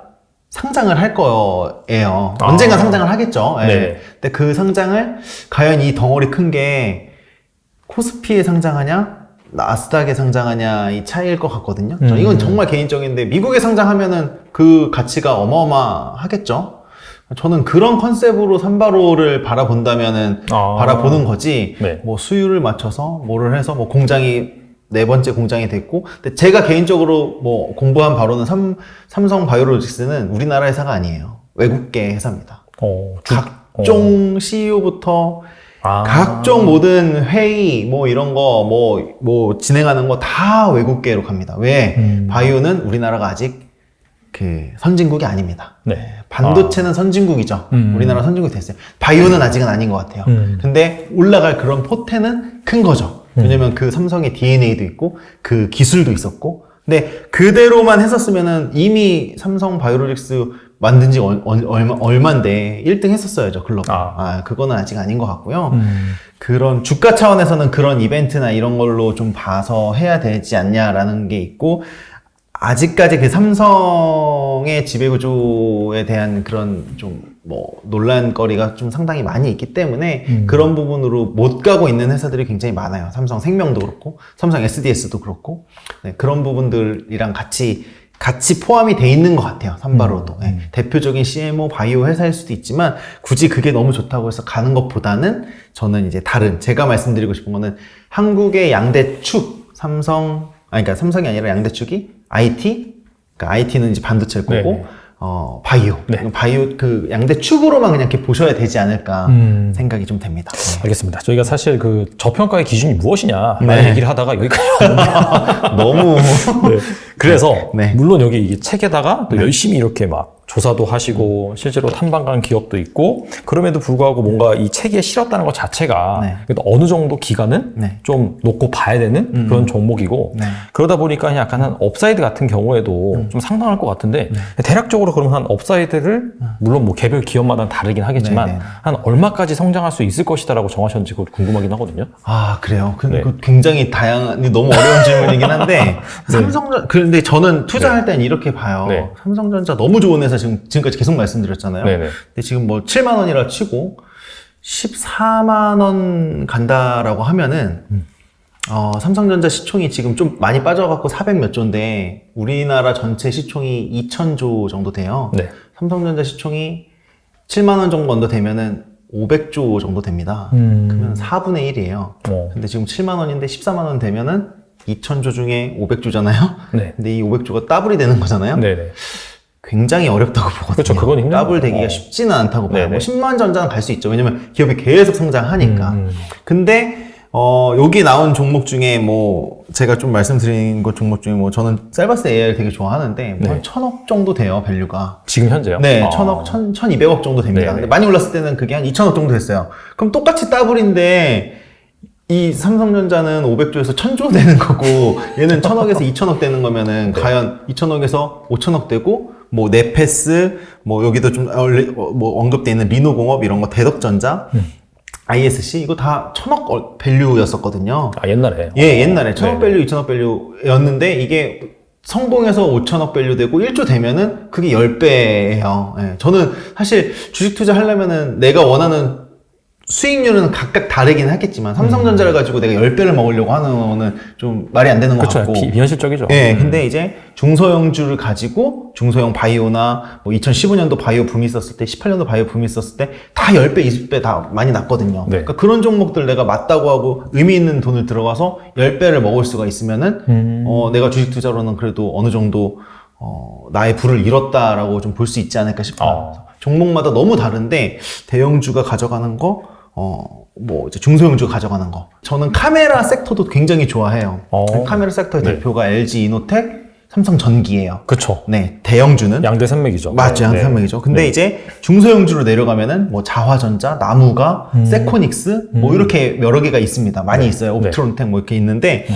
S1: 상장을 할 거예요. 언젠가 상장을 하겠죠. 예.
S2: 네.
S1: 근데 그 상장을 과연 이 덩어리 큰 게 코스피에 상장하냐, 나스닥에 상장하냐 이 차이일 것 같거든요. 이건 정말 개인적인데 미국에 상장하면은 그 가치가 어마어마하겠죠. 저는 그런 컨셉으로 삼바로를 바라본다면은 바라보는 거지.
S2: 네.
S1: 수율을 맞춰서 뭐를 해서 공장이 4번째 공장이 됐고, 근데 제가 개인적으로 공부한 바로는 삼성 바이오로직스는 우리나라 회사가 아니에요. 외국계 회사입니다. 각종 CEO부터 각종 모든 회의 이런 거 진행하는 거 다 외국계로 갑니다. 왜? 바이오는 우리나라가 아직 그 선진국이 아닙니다.
S2: 네.
S1: 반도체는 선진국이죠. 우리나라 선진국이 됐어요. 바이오는 아직은 아닌 것 같아요. 근데 올라갈 그런 포텐은 큰 거죠. 왜냐면 그 삼성의 DNA도 있고 그 기술도 있었고 근데 그대로만 했었으면은 이미 삼성 바이오로직스 만든 지 얼만데 1등 했었어야죠, 글로벌. 그거는 아직 아닌 것 같고요. 그런 주가 차원에서는 그런 이벤트나 이런 걸로 좀 봐서 해야 되지 않냐라는 게 있고 아직까지 그 삼성의 지배구조에 대한 그런 좀 논란거리가 좀 상당히 많이 있기 때문에 그런 부분으로 못 가고 있는 회사들이 굉장히 많아요. 삼성생명도 그렇고, 삼성 SDS도 그렇고, 네, 그런 부분들이랑 같이 포함이 돼 있는 것 같아요. 삼바로도. 네, 대표적인 CMO 바이오 회사일 수도 있지만 굳이 그게 너무 좋다고 해서 가는 것보다는 저는 이제 제가 말씀드리고 싶은 거는 한국의 양대 축, 그러니까 삼성이 아니라 양대 축이 IT, 그러니까 IT는 이제 반도체일 거고, 바이오.
S2: 네.
S1: 바이오 그 양대 축으로만 그냥 이렇게 보셔야 되지 않을까 생각이 좀 됩니다. 네.
S2: 알겠습니다. 저희가 사실 그 저평가의 기준이 무엇이냐
S1: 네.
S2: 얘기를 하다가 여기까지 왔는데
S1: 너무
S2: 네. 그래서
S1: 네.
S2: 물론 여기 이 책에다가 또 열심히 이렇게 막 조사도 하시고 실제로 탐방간 기업도 있고 그럼에도 불구하고 뭔가 이 책에 실었다는 것 자체가
S1: 네.
S2: 그래도 어느 정도 기간은
S1: 네.
S2: 좀 놓고 봐야 되는 그런 종목이고
S1: 네.
S2: 그러다 보니까 약간 한 업사이드 같은 경우에도 좀 상당할 것 같은데 대략적으로 그러면 한 업사이드를 물론 뭐 개별 기업마다 다르긴 하겠지만
S1: 네, 네.
S2: 한 얼마까지 성장할 수 있을 것이다라고 정하셨는지 그거 궁금하긴 하거든요.
S1: 아, 그래요? 근데
S2: 네.
S1: 그 굉장히 다양한, 너무 어려운 질문이긴 한데, 그런데 저는 투자할 땐 이렇게 봐요.
S2: 네.
S1: 삼성전자 너무 좋은 회사 지금까지 계속 말씀드렸잖아요.
S2: 네네.
S1: 근데 지금 뭐 7만 원이라 치고, 14만 원 간다라고 하면은, 삼성전자 시총이 지금 좀 많이 빠져갖고 400 몇 조인데, 우리나라 전체 시총이 2,000조 정도 돼요.
S2: 네.
S1: 삼성전자 시총이 7만 원 정도 언더 되면은 500조 정도 됩니다. 그러면 4분의 1이에요. 근데 지금 7만 원인데 14만 원 되면은 2,000조 중에 500조잖아요.
S2: 네.
S1: 근데 이 500조가 더블이 되는 거잖아요.
S2: 네네.
S1: 굉장히 어렵다고 보거든요.
S2: 그렇죠. 그건 힘든
S1: 더블
S2: 거죠.
S1: 되기가 쉽지는 않다고 봐요.
S2: 네네.
S1: 뭐 10만 전자는 갈 수 있죠. 왜냐면 기업이 계속 성장하니까. 근데 여기 나온 종목 중에 뭐 제가 좀 말씀드린 것 종목 중에 뭐 저는 셀바스 AI를 되게 좋아하는데 뭐 한 1,000억 정도 돼요, 밸류가.
S2: 지금 현재요?
S1: 네, 1,000억, 1,200억 정도 됩니다.
S2: 네네.
S1: 근데 많이 올랐을 때는 그게 한 2,000억 정도 됐어요. 그럼 똑같이 더블인데 이 삼성전자는 500조에서 1,000조 되는 거고 얘는 1,000억에서 2,000억 되는 거면은 과연 2,000억에서 5,000억 되고 뭐 네페스, 뭐 여기도 좀 뭐 언급돼 있는 리노공업 이런 거 대덕전자, ISC 이거 다 1,000억 밸류였었거든요.
S2: 아, 옛날에?
S1: 예, 옛날에 1,000억
S2: 네네.
S1: 밸류, 2,000억 밸류였는데 이게 성공해서 5,000억 밸류 되고 1조 되면은 그게 10배예요. 예, 저는 사실 주식 투자 하려면은 내가 원하는 수익률은 각각 다르긴 하겠지만 삼성전자를 가지고 내가 10배를 먹으려고 하는 거는 좀 말이 안 되는 것
S2: 그렇죠.
S1: 같고.
S2: 비현실적이죠.
S1: 예, 근데 이제 중소형주를 가지고 중소형 바이오나 뭐 2015년도 바이오 붐이 있었을 때, 18년도 바이오 붐이 있었을 때 다 10배, 20배 다 많이 났거든요.
S2: 네.
S1: 그러니까 그런 종목들 내가 맞다고 하고 의미 있는 돈을 들어가서 10배를 먹을 수가 있으면은 내가 주식 투자로는 그래도 어느 정도 나의 부를 잃었다라고 좀 볼 수 있지 않을까 싶어요. 종목마다 너무 다른데 대형주가 가져가는 거 뭐 이제 중소형주가 가져가는 거. 저는 카메라 섹터도 굉장히 좋아해요. 카메라 섹터의
S2: 네.
S1: 대표가 LG 이노텍, 삼성전기예요.
S2: 그쵸.
S1: 네, 대형주는
S2: 양대 산맥이죠.
S1: 맞죠,
S2: 네.
S1: 양산맥이죠. 근데
S2: 네.
S1: 이제 중소형주로 내려가면은 뭐 자화전자, 나무가, 세코닉스 뭐 이렇게 여러 개가 있습니다. 많이 있어요. 옵트론텍 뭐 이렇게 있는데.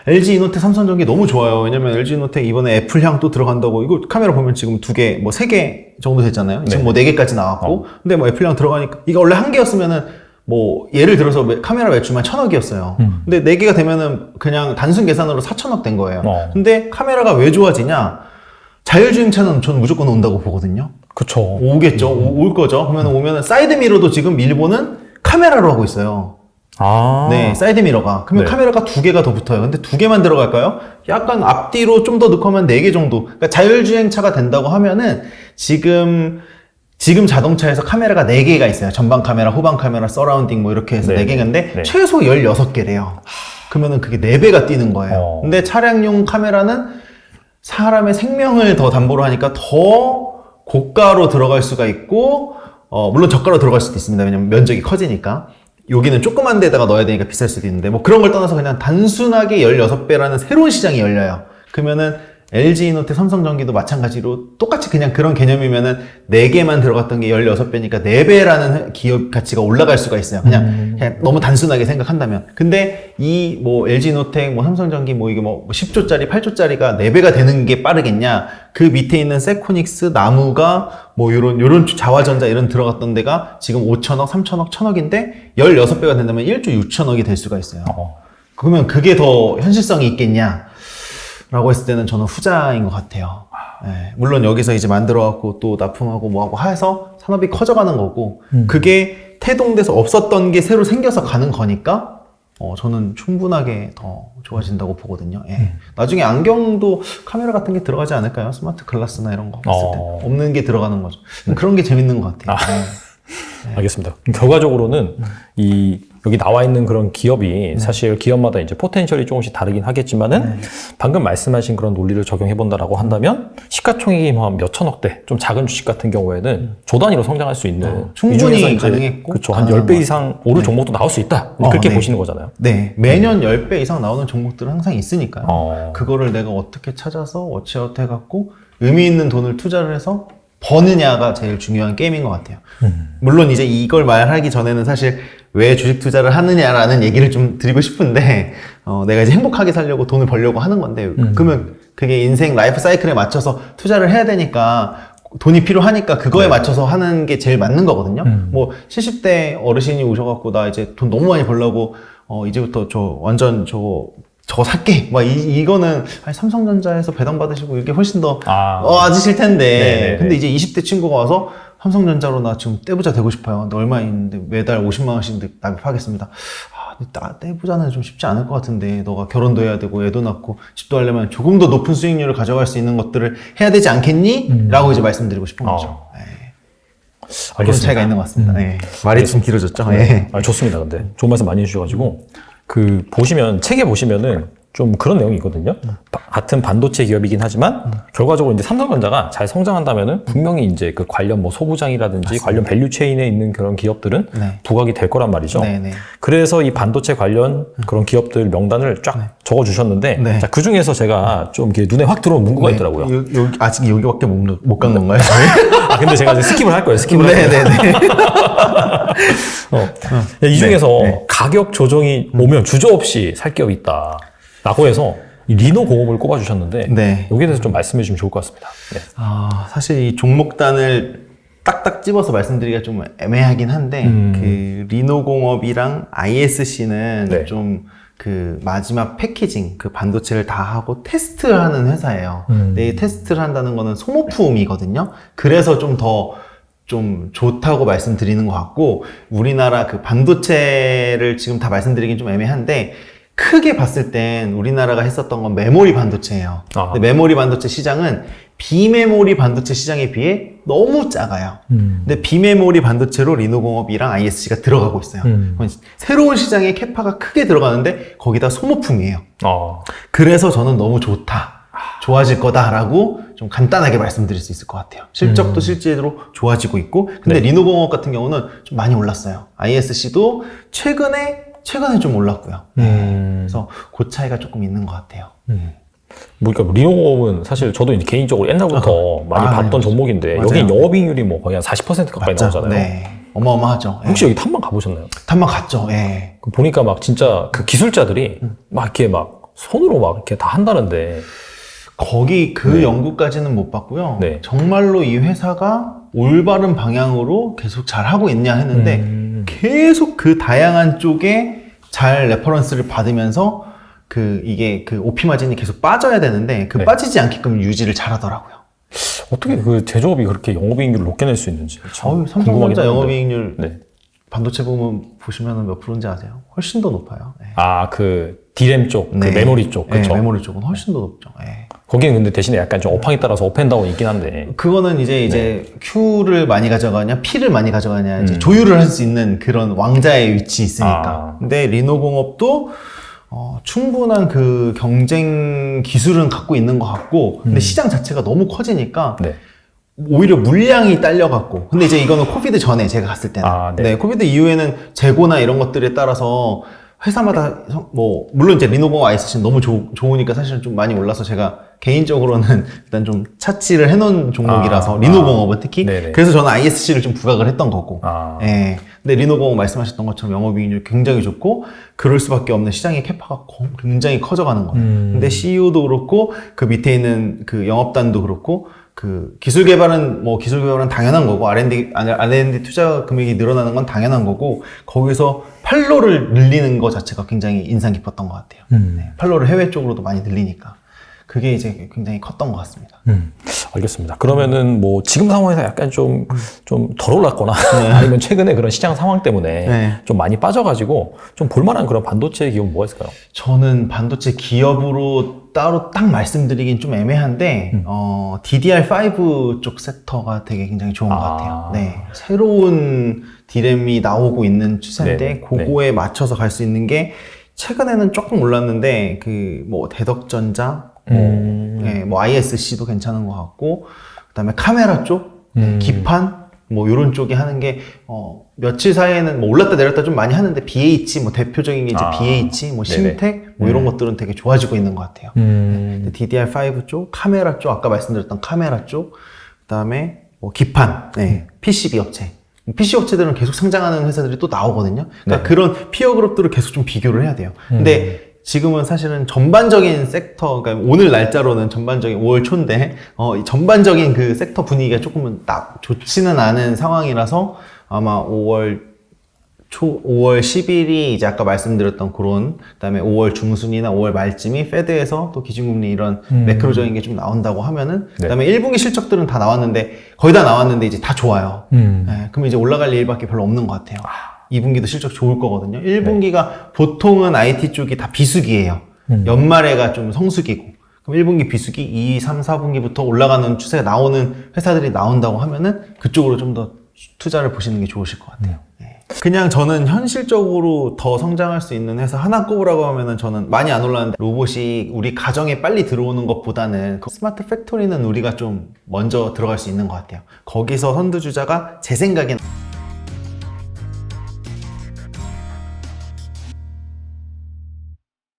S1: LG 이노텍, 삼성전기 너무 좋아요. 왜냐면 LG 이노텍 이번에 애플향 또 들어간다고, 이거 카메라 보면 지금 2개, 뭐 3개 정도 됐잖아요. 지금 뭐 4개까지 나왔고. 근데 뭐 애플향 들어가니까, 이거 원래 1개였으면은 뭐, 예를 들어서 카메라 매출만 1,000억이었어요. 근데 4개가 되면은 그냥 단순 계산으로 4,000억 된 거예요. 근데 카메라가 왜 좋아지냐? 자율주행차는 저는 무조건 온다고 보거든요.
S2: 그쵸.
S1: 오겠죠. 올 거죠. 그러면 오면은 사이드미러도 지금 일본은 카메라로 하고 있어요.
S2: 아.
S1: 네, 사이드미러가. 그러면
S2: 네.
S1: 카메라가 2개가 더 붙어요. 근데 2개만 들어갈까요? 약간 앞뒤로 좀 더 넣고 하면 4개 정도. 그러니까 자율주행차가 된다고 하면은 지금 자동차에서 카메라가 4개가 있어요. 전방 카메라, 후방 카메라, 서라운딩 뭐 이렇게 해서
S2: 네.
S1: 4개인데
S2: 네.
S1: 최소 16개래요. 그러면은 그게 4배가 뛰는 거예요. 근데 차량용 카메라는 사람의 생명을 더 담보로 하니까 더 고가로 들어갈 수가 있고, 물론 저가로 들어갈 수도 있습니다. 왜냐면 면적이 커지니까. 여기는 조그만 데다가 넣어야 되니까 비쌀 수도 있는데, 뭐 그런 걸 떠나서 그냥 단순하게 16배라는 새로운 시장이 열려요. 그러면은 LG 이노텍, 삼성전기도 마찬가지로 똑같이 그냥 그런 개념이면은 4개만 들어갔던 게 16배니까 4배라는 기업 가치가 올라갈 수가 있어요. 그냥 너무 단순하게 생각한다면. 근데 이 뭐 LG 이노텍, 뭐 삼성전기 뭐 이게 뭐 10조짜리, 8조짜리가 4배가 되는 게 빠르겠냐? 그 밑에 있는 세코닉스, 나무가 뭐 요런 자화전자 이런 들어갔던 데가 지금 5천억, 3천억, 1천억인데 16배가 된다면 1조 6천억이 될 수가 있어요. 그러면 그게 더 현실성이 있겠냐? 라고 했을 때는 저는 후자인 것 같아요. 네, 물론 여기서 이제 만들어갖고 또 납품하고 뭐하고 해서 산업이 커져가는 거고, 그게 태동돼서 없었던 게 새로 생겨서 가는 거니까, 저는 충분하게 더 좋아진다고 보거든요. 예. 나중에 안경도 카메라 같은 게 들어가지 않을까요? 스마트 글라스나 이런 거 봤을 때. 없는 게 들어가는 거죠. 그런 게 재밌는 것 같아요. 예.
S2: 알겠습니다. 결과적으로는 여기 나와 있는 그런 기업이 사실 기업마다 이제 포텐셜이 조금씩 다르긴 하겠지만은 방금 말씀하신 그런 논리를 적용해 본다라고 한다면 시가총액이 한 몇천억대 좀 작은 주식 같은 경우에는 조 단위로 성장할 수 있는
S1: 충분히 가능했고
S2: 그렇죠. 한 10배 이상 오를 종목도 나올 수 있다. 그렇게 보시는 거잖아요.
S1: 네. 매년 10배 이상 나오는 종목들은 항상 있으니까요. 그거를 내가 어떻게 찾아서 워치아웃 해갖고 의미 있는 돈을 투자를 해서 버느냐가 제일 중요한 게임인 것 같아요. 물론 이제 이걸 말하기 전에는 사실 왜 주식 투자를 하느냐라는 얘기를 좀 드리고 싶은데, 내가 이제 행복하게 살려고 돈을 벌려고 하는 건데, 그러면 그게 인생 라이프 사이클에 맞춰서 투자를 해야 되니까 돈이 필요하니까 그거에 맞춰서 하는 게 제일 맞는 거거든요. 뭐 70대 어르신이 오셔갖고 나 이제 돈 너무 많이 벌려고 이제부터 완전 저거 살게. 막 이거는 아니, 삼성전자에서 배당 받으시고 이게 훨씬 더 맞으실 텐데.
S2: 네네네.
S1: 근데 이제 20대 친구가 와서 삼성전자로 나 지금 떼부자 되고 싶어요. 근데 얼마 있는데 매달 50만 원씩 납입하겠습니다. 나 떼부자는 좀 쉽지 않을 것 같은데 너가 결혼도 해야 되고 애도 낳고 집도 하려면 조금 더 높은 수익률을 가져갈 수 있는 것들을 해야 되지 않겠니? 라고 이제 말씀드리고 싶은 거죠. 네. 그런
S2: 알겠습니다.
S1: 차이가 있는 것 같습니다. 네. 말이 좀 길어졌죠. 네.
S2: 좋습니다. 근데 좋은 말씀 많이 해주셔가지고 보시면 책에 보시면은 좀 그런 내용이 있거든요. 같은 반도체 기업이긴 하지만 결과적으로 이제 삼성전자가 잘 성장한다면은 분명히 이제 그 관련 뭐 소부장이라든지
S1: 맞습니다.
S2: 관련 밸류 체인에 있는 그런 기업들은
S1: 네.
S2: 부각이 될 거란 말이죠.
S1: 네네.
S2: 그래서 이 반도체 관련 그런 기업들 명단을 쫙 적어주셨는데
S1: 네.
S2: 자, 그 중에서 제가 좀 이렇게 눈에 확 들어온 문구가 있더라고요.
S1: 아직 여기밖에 못 간 건가요? 저희?
S2: 근데 제가 이제 스킵을 할 거예요. 스킵을 할 거예요.
S1: 네네네.
S2: 이 중에서
S1: 네.
S2: 가격 조정이 오면 주저없이 살 기업이 있다. 라고 해서 이 리노공업을 꼽아주셨는데
S1: 네.
S2: 여기에 대해서 좀 말씀해 주시면 좋을 것 같습니다. 네.
S1: 사실 이 종목단을 딱딱 집어서 말씀드리기가 좀 애매하긴 한데, 그 리노공업이랑 ISC는
S2: 네.
S1: 좀 그 마지막 패키징, 그 반도체를 다 하고 테스트하는 회사예요. 근데 이 테스트를 한다는 거는 소모품이거든요. 그래서 좀 좋다고 말씀드리는 것 같고, 우리나라 그 반도체를 지금 다 말씀드리긴 좀 애매한데, 크게 봤을 땐 우리나라가 했었던 건 메모리 반도체예요. 근데 메모리 반도체 시장은 비메모리 반도체 시장에 비해 너무 작아요. 근데 비메모리 반도체로 리노공업이랑 ISC가 들어가고 있어요. 새로운 시장에 캐파가 크게 들어가는데 거기다 소모품이에요. 그래서 저는 너무 좋아질 거다라고 좀 간단하게 말씀드릴 수 있을 것 같아요. 실적도 실제로 좋아지고 있고, 근데
S2: 네.
S1: 리노공업 같은 경우는 좀 많이 올랐어요. ISC도 최근에 좀 올랐고요. 그래서 그 차이가 조금 있는 것 같아요.
S2: 그러니까 리노공업은 사실 저도 이제 개인적으로 옛날부터 많이 봤던
S1: 네.
S2: 종목인데
S1: 맞아요.
S2: 여기 영업이익률이 뭐 거의 한 40% 가까이
S1: 맞죠?
S2: 나오잖아요.
S1: 네. 어마어마하죠.
S2: 혹시 여기 탐방 가보셨나요?
S1: 탐방 갔죠. 예.
S2: 보니까 막 진짜 그 기술자들이 막 이렇게 막 손으로 막 이렇게 다 한다는데
S1: 거기 그 연구까지는 못 봤고요.
S2: 네.
S1: 정말로 이 회사가 올바른 방향으로 계속 잘 하고 있냐 했는데 계속 그 다양한 쪽에 잘 레퍼런스를 받으면서 이게 OP 마진이 계속 빠져야 되는데
S2: 네.
S1: 빠지지 않게끔 유지를 잘 하더라고요.
S2: 어떻게 그 제조업이 그렇게 영업이익률을 높게 낼 수 있는지 참 궁금하긴
S1: 삼성전자
S2: 한데.
S1: 영업이익률
S2: 네.
S1: 반도체 부분 보시면 몇 프로인지 아세요? 훨씬 더 높아요. 네.
S2: 그 디램 쪽, 그
S1: 네.
S2: 메모리 쪽, 그렇죠?
S1: 네, 메모리 쪽은 훨씬 더 높죠. 네.
S2: 거기는 근데 대신에 약간 좀 업황에 따라서 업앤다운이 있긴 한데.
S1: 그거는 이제 Q를 많이 가져가냐, P를 많이 가져가냐, 이제 조율을 할 수 있는 그런 왕자의 위치 있으니까. 근데 리노공업도 충분한 그 경쟁 기술은 갖고 있는 것 같고, 근데 시장 자체가 너무 커지니까
S2: 네.
S1: 오히려 물량이 딸려갖고. 근데 이제 이거는 코비드 전에 제가 갔을 때는.
S2: 네.
S1: 네, 코비드 이후에는 재고나 이런 것들에 따라서 회사마다 물론 이제 리노공업 ISC는 너무 좋으니까 사실은 좀 많이 올라서 제가 개인적으로는 일단 좀 차치를 해놓은 종목이라서 리노공업은 특히.
S2: 네네.
S1: 그래서 저는 ISC를 좀 부각을 했던 거고. 예. 근데 리노공업 말씀하셨던 것처럼 영업이익률 굉장히 좋고 그럴 수밖에 없는 시장의 캐파가 굉장히 커져가는 거예요. 근데 CEO도 그렇고 그 밑에 있는 그 영업단도 그렇고 그 기술 개발은 당연한 거고 R&D 투자 금액이 늘어나는 건 당연한 거고 거기서 판로를 늘리는 것 자체가 굉장히 인상 깊었던 것 같아요. 네, 판로를 해외 쪽으로도 많이 늘리니까 그게 이제 굉장히 컸던 것 같습니다.
S2: 알겠습니다. 그러면은 뭐 지금 상황에서 약간 좀 덜 올랐거나 아니면 최근에 그런 시장 상황 때문에 좀 많이 빠져가지고 좀 볼만한 그런 반도체 기업 뭐가 있을까요?
S1: 저는 반도체 기업으로 따로 딱 말씀드리긴 좀 애매한데 DDR5 쪽 섹터가 되게 굉장히 좋은 것 같아요. 네, 새로운 D램이 나오고 있는 추세인데 그거에 맞춰서 갈 수 있는 게 최근에는 조금 올랐는데 그 뭐 대덕전자, 뭐 ISC도 괜찮은 것 같고 그다음에 카메라 쪽, 기판 뭐 이런 쪽이 하는 게 며칠 사이에는 뭐 올랐다 내렸다 좀 많이 하는데 BH 뭐 대표적인 게 이제 BH, 뭐 심텍 뭐 이런 것들은 되게 좋아지고 있는 것 같아요. 네, DDR5 쪽, 카메라 쪽 아까 말씀드렸던 카메라 쪽, 그다음에 뭐 기판, PCB 업체. PC 업체들은 계속 성장하는 회사들이 또 나오거든요. 그러니까 그런 피어 그룹들을 계속 좀 비교를 해야 돼요. 근데 지금은 사실은 전반적인 sek터, 그러니까 오늘 날짜로는 전반적인 5월 초인데, 전반적인 그 섹터 분위기가 조금은 좋지는 않은 상황이라서 아마 5월 10일이 이제 아까 말씀드렸던 그런, 그 다음에 5월 중순이나 5월 말쯤이 페드에서 또 기준금리 이런 매크로적인 게 좀 나온다고 하면은, 그 다음에 1분기 실적들은 다 나왔는데, 거의 다 나왔는데 이제 다 좋아요. 네, 그러면 이제 올라갈 일밖에 별로 없는 것 같아요. 2분기도 실적 좋을 거거든요. 1분기가 보통은 IT 쪽이 다 비수기예요. 연말에가 좀 성수기고. 그럼 1분기 비수기, 2, 3, 4분기부터 올라가는 추세가 나오는 회사들이 나온다고 하면은 그쪽으로 좀 더 투자를 보시는 게 좋으실 것 같아요. 네. 그냥 저는 현실적으로 더 성장할 수 있는 회사 하나 꼽으라고 하면은 저는 많이 안 올랐는데 로봇이 우리 가정에 빨리 들어오는 것보다는 그 스마트 팩토리는 우리가 좀 먼저 들어갈 수 있는 것 같아요. 거기서 선두주자가 제 생각엔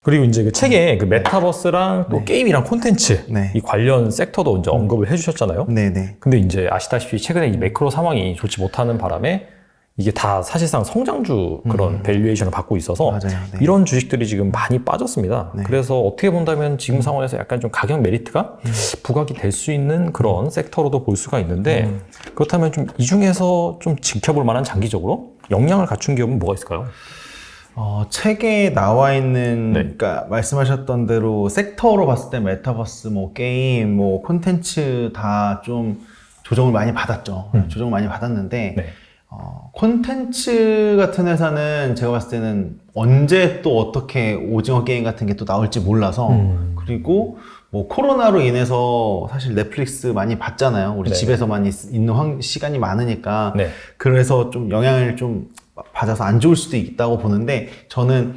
S2: 그리고 이제 그 책에 그 메타버스랑 또 게임이랑 콘텐츠 이 관련 섹터도 이제 언급을 해주셨잖아요.
S1: 네네.
S2: 근데 이제 아시다시피 최근에 이 매크로 상황이 좋지 못하는 바람에 이게 다 사실상 성장주 그런 밸류에이션을 받고 있어서
S1: 맞아요. 네.
S2: 이런 주식들이 지금 많이 빠졌습니다. 그래서 어떻게 본다면 지금 상황에서 약간 좀 가격 메리트가 부각이 될 수 있는 그런 섹터로도 볼 수가 있는데 그렇다면 좀 이 중에서 좀 지켜볼 만한 장기적으로 역량을 갖춘 기업은 뭐가 있을까요?
S1: 책에 나와 있는, 그러니까 말씀하셨던 대로 섹터로 봤을 때 메타버스, 뭐 게임, 뭐 콘텐츠 다 좀 조정을 많이 받았죠. 조정을 많이 받았는데, 콘텐츠 같은 회사는 제가 봤을 때는 언제 또 어떻게 오징어 게임 같은 게 또 나올지 몰라서, 그리고 뭐 코로나로 인해서 사실 넷플릭스 많이 봤잖아요. 우리 집에서만 있는 시간이 많으니까. 그래서 좀 영향을 좀 받아서 안 좋을 수도 있다고 보는데 저는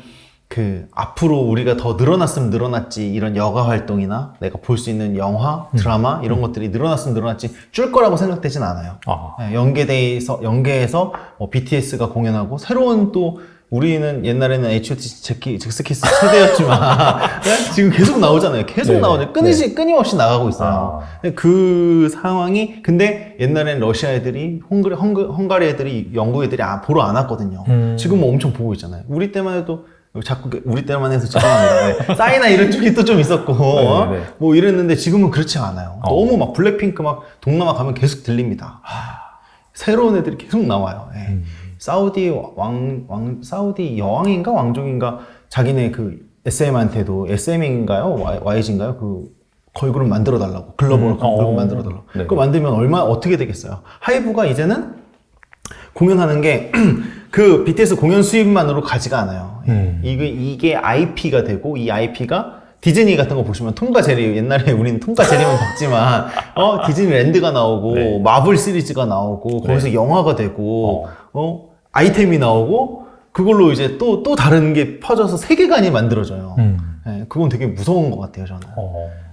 S1: 그 앞으로 우리가 더 늘어났으면 늘어났지 이런 여가 활동이나 내가 볼 수 있는 영화, 드라마 이런 것들이 늘어났으면 늘어났지 줄 거라고 생각되진 않아요. 네, 연계해서 뭐 BTS가 공연하고 새로운 또 우리는 옛날에는 H.O.T. 잭스키스 세대였지만 지금 계속 나오잖아요. 계속 나오죠. 끊임없이 나가고 있어요. 그 상황이 근데 옛날엔 러시아 애들이 헝가리 애들이 영국 애들이 보러 안 왔거든요. 지금은 엄청 보고 있잖아요. 우리 때만 해도 자꾸 우리 때만 해서 죄송합니다. 싸이나 이런 쪽이 또 좀 있었고 뭐 이랬는데 지금은 그렇지 않아요. 너무 막 블랙핑크 막 동남아 가면 계속 들립니다. 새로운 애들이 계속 나와요. 사우디 사우디 여왕인가 왕족인가 자기네 그 SM한테도 SM인가요? YG인가요? 그 걸그룹 만들어 달라고 글로벌 걸그룹 만들어 달라고. 그거 만들면 어떻게 되겠어요? 하이브가 이제는 공연하는 게 그 BTS 공연 수입만으로 가지가 않아요. 이게 IP가 되고 이 IP가 디즈니 같은 거 보시면 톰과 제리, 옛날에 우리는 톰과 제리만 봤지만 디즈니랜드가 나오고 마블 시리즈가 나오고 거기서 영화가 되고 아이템이 나오고 그걸로 이제 또 다른 게 퍼져서 세계관이 만들어져요. 그건 되게 무서운 것 같아요, 저는.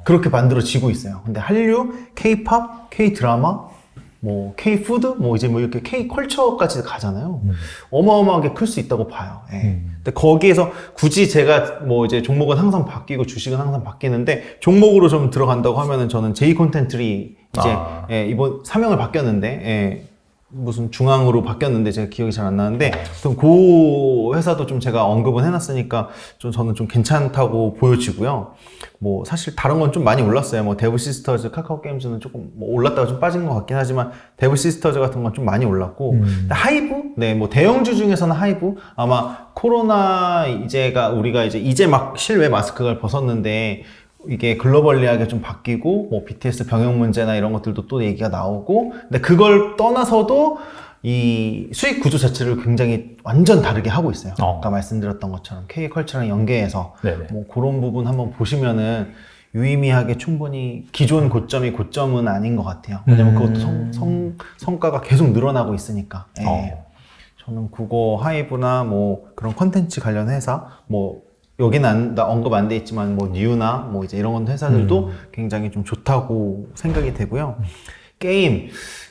S1: 그렇게 만들어지고 있어요. 근데 한류, K-팝, K-드라마, 뭐 K-푸드, 뭐 이제 뭐 이렇게 K-컬처까지 가잖아요. 어마어마하게 클 수 있다고 봐요. 근데 거기에서 굳이 제가 뭐 이제 종목은 항상 바뀌고 주식은 항상 바뀌는데 종목으로 좀 들어간다고 하면은 저는 J 콘텐츠리 이제 이번 사명을 바뀌었는데 무슨 중앙으로 바뀌었는데 제가 기억이 잘 안 나는데 그 회사도 좀 제가 언급은 해놨으니까 저는 좀 괜찮다고 보여지고요. 뭐 사실 다른 건 좀 많이 올랐어요. 뭐 데브 시스터즈, 카카오 게임즈는 조금 뭐 올랐다가 좀 빠진 것 같긴 하지만 데브 시스터즈 같은 건 좀 많이 올랐고 하이브, 뭐 대형주 중에서는 하이브 아마 코로나 우리가 이제 막 실외 마스크를 벗었는데. 이게 글로벌리하게 좀 바뀌고 뭐 BTS 병역 문제나 이런 것들도 또 얘기가 나오고 근데 그걸 떠나서도 이 수익 구조 자체를 굉장히 완전 다르게 하고 있어요. 아까 말씀드렸던 것처럼 K컬처랑 연계해서 뭐 그런 부분 한번 보시면은 유의미하게 충분히 기존 고점이 고점은 아닌 것 같아요. 왜냐면 그것도 성과가 계속 늘어나고 있으니까. 예. 저는 국어 하이브나 뭐 그런 컨텐츠 관련 회사, 뭐 여기는 언급 안 돼 있지만 뭐 뉴나 뭐 이제 이런 회사들도 굉장히 좀 좋다고 생각이 되고요.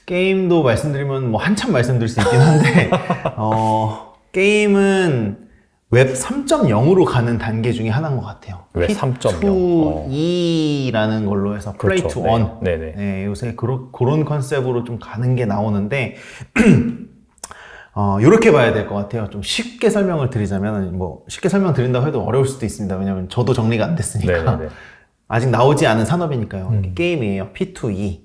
S1: 게임도 말씀드리면 뭐 한참 말씀드릴 수 있긴 한데 게임은 웹 3.0으로 가는 단계 중에 하나인 것 같아요.
S2: 웹 3.0.
S1: P2E라는 걸로 해서 Play
S2: 그렇죠.
S1: to Earn.
S2: 네. 네네.
S1: 네, 요새 그런 컨셉으로 좀 가는 게 나오는데 요렇게 봐야 될 것 같아요. 좀 쉽게 설명을 드리자면, 뭐, 쉽게 설명드린다고 해도 어려울 수도 있습니다. 왜냐면 저도 정리가 안 됐으니까.
S2: 네네네.
S1: 아직 나오지 않은 산업이니까요. 게임이에요. P2E.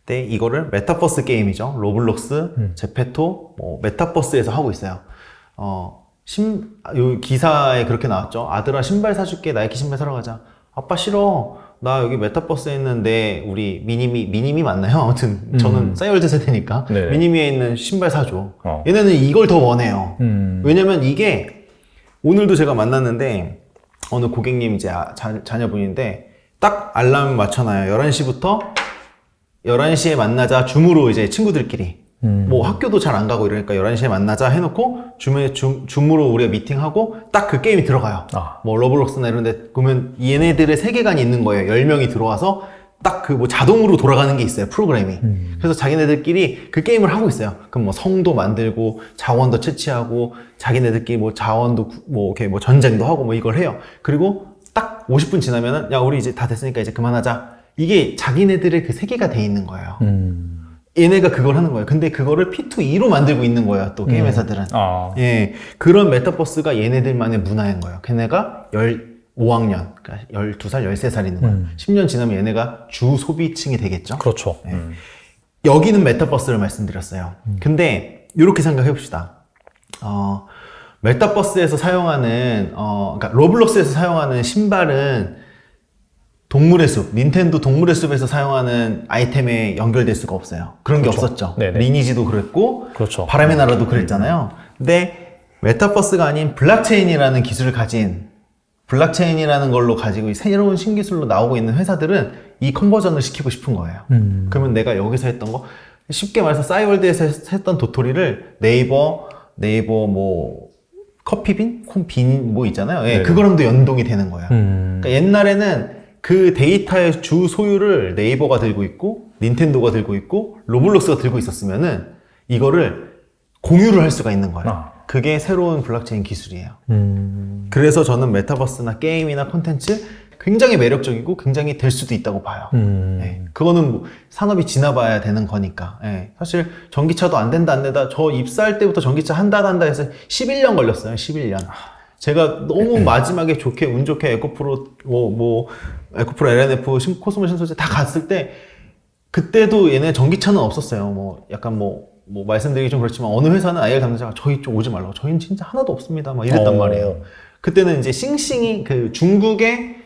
S1: 근데 이거를 메타버스 게임이죠. 로블록스, 제페토, 뭐, 메타버스에서 하고 있어요. 요 기사에 그렇게 나왔죠. 아들아, 신발 사줄게. 나이키 신발 사러 가자. 아빠 싫어. 나 여기 메타버스에 있는데 우리 미니미 맞나요? 아무튼 저는 싸이월드 세대니까
S2: 네.
S1: 미니미에 있는 신발 사줘. 얘네는 이걸 더 원해요. 왜냐면 이게 오늘도 제가 만났는데 어느 고객님 이제 자녀분인데 딱 알람 맞춰놔요. 11시부터 11시에 만나자 줌으로 이제 친구들끼리 뭐 학교도 잘 안 가고 이러니까 11시에 만나자 해놓고 줌으로 우리가 미팅하고 딱 그 게임이 들어가요. 뭐 러블록스나 이런 데 보면 얘네들의 세계관이 있는 거예요. 10명이 들어와서 딱 그 뭐 자동으로 돌아가는 게 있어요. 프로그램이. 그래서 자기네들끼리 그 게임을 하고 있어요. 그럼 뭐 성도 만들고 자원도 채취하고 자기네들끼리 뭐 자원도 뭐 이렇게 뭐 전쟁도 하고 뭐 이걸 해요. 그리고 딱 50분 지나면은 야 우리 이제 다 됐으니까 이제 그만하자. 이게 자기네들의 그 세계가 돼 있는 거예요. 얘네가 그걸 하는 거예요. 근데 그거를 P2E로 만들고 있는 거예요. 또 게임 회사들은. 예, 그런 메타버스가 얘네들만의 문화인 거예요. 걔네가 15학년, 그러니까 12살, 13살 있는 거예요. 10년 지나면 얘네가 주 소비층이 되겠죠.
S2: 그렇죠.
S1: 예. 여기는 메타버스를 말씀드렸어요. 근데 이렇게 생각해 봅시다. 메타버스에서 사용하는 그러니까 로블록스에서 사용하는 신발은 동물의 숲, 닌텐도 동물의 숲에서 사용하는 아이템에 연결될 수가 없어요. 그런 게 없었죠.
S2: 네네.
S1: 리니지도 그랬고,
S2: 그렇죠.
S1: 바람의 나라도 그랬잖아요. 근데 메타버스가 아닌 블록체인이라는 기술을 가진, 블록체인이라는 걸로 가지고 새로운 신기술로 나오고 있는 회사들은 이 컨버전을 시키고 싶은 거예요. 그러면 내가 여기서 했던 거, 쉽게 말해서 싸이월드에서 했던 도토리를 네이버 뭐 커피빈, 콩빈 뭐 있잖아요. 예, 그거랑도 연동이 되는 거예요. 그러니까 옛날에는 그 데이터의 주 소유를 네이버가 들고 있고 닌텐도가 들고 있고 로블록스가 들고 있었으면은 이거를 공유를 할 수가 있는 거예요. 그게 새로운 블록체인 기술이에요. 그래서 저는 메타버스나 게임이나 콘텐츠 굉장히 매력적이고 굉장히 될 수도 있다고 봐요. 네. 그거는 뭐 산업이 지나봐야 되는 거니까. 네. 사실 전기차도 안 된다 저 입사할 때부터 전기차 한다 해서 11년 걸렸어요. 11년. 제가 너무 마지막에 운 좋게 에코프로 에코프로 LNF 코스모 신소재 다 갔을 때 그때도 얘네 전기차는 없었어요. 뭐 약간 뭐 말씀드리기 좀 그렇지만 어느 회사는 IR 담당자가 저희 좀 오지 말라고. 저희는 진짜 하나도 없습니다. 막 이랬단 말이에요. 그때는 이제 싱싱이 중국의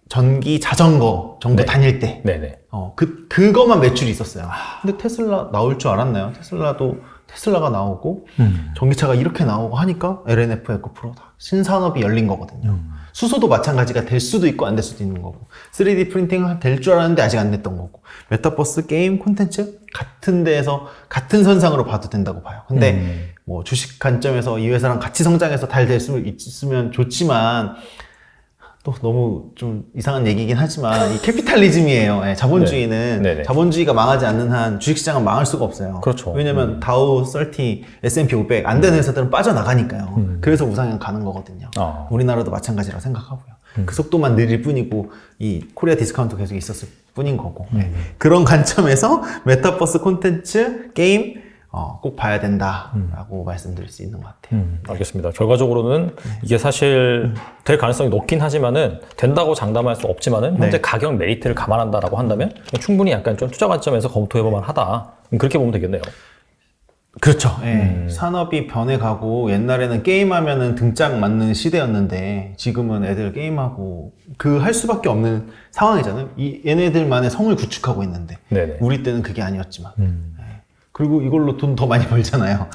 S1: 전기 자전거 정도 다닐 때
S2: 네네.
S1: 그거만 매출이 있었어요. 근데 테슬라 나올 줄 알았나요? 테슬라가 나오고 전기차가 이렇게 나오고 하니까 LNF 에코프로 신산업이 열린 거거든요. 수소도 마찬가지가 될 수도 있고 안 될 수도 있는 거고 3D 프린팅 될 줄 알았는데 아직 안 됐던 거고 메타버스 게임 콘텐츠 같은 데에서 같은 선상으로 봐도 된다고 봐요. 근데 뭐 주식 관점에서 이 회사랑 같이 성장해서 잘 될 수 있으면 좋지만 또 너무 좀 이상한 얘기긴 하지만 이 캐피탈리즘이에요. 네, 자본주의는
S2: 네네.
S1: 자본주의가 망하지 않는 한 주식시장은 망할 수가 없어요.
S2: 그렇죠.
S1: 왜냐면 다우 30, S&P 500 안 되는 회사들은 빠져나가니까요. 그래서 우상향 가는 거거든요. 우리나라도 마찬가지라고 생각하고요. 그 속도만 느릴 뿐이고 이 코리아 디스카운트 계속 있었을 뿐인 거고 네. 그런 관점에서 메타버스 콘텐츠 게임 꼭 봐야 된다라고 말씀드릴 수 있는 것 같아요.
S2: 알겠습니다. 결과적으로는 이게 사실 될 가능성이 높긴 하지만은 된다고 장담할 수 없지만은 현재 가격 메리트를 감안한다라고 한다면 충분히 약간 좀 투자 관점에서 검토해볼만 하다. 그렇게 보면 되겠네요.
S1: 그렇죠. 예. 산업이 변해가고 옛날에는 게임하면은 등짝 맞는 시대였는데 지금은 애들 게임하고 할 수밖에 없는 상황이잖아요. 얘네들만의 성을 구축하고 있는데
S2: 네네.
S1: 우리 때는 그게 아니었지만. 그리고 이걸로 돈 더 많이 벌잖아요.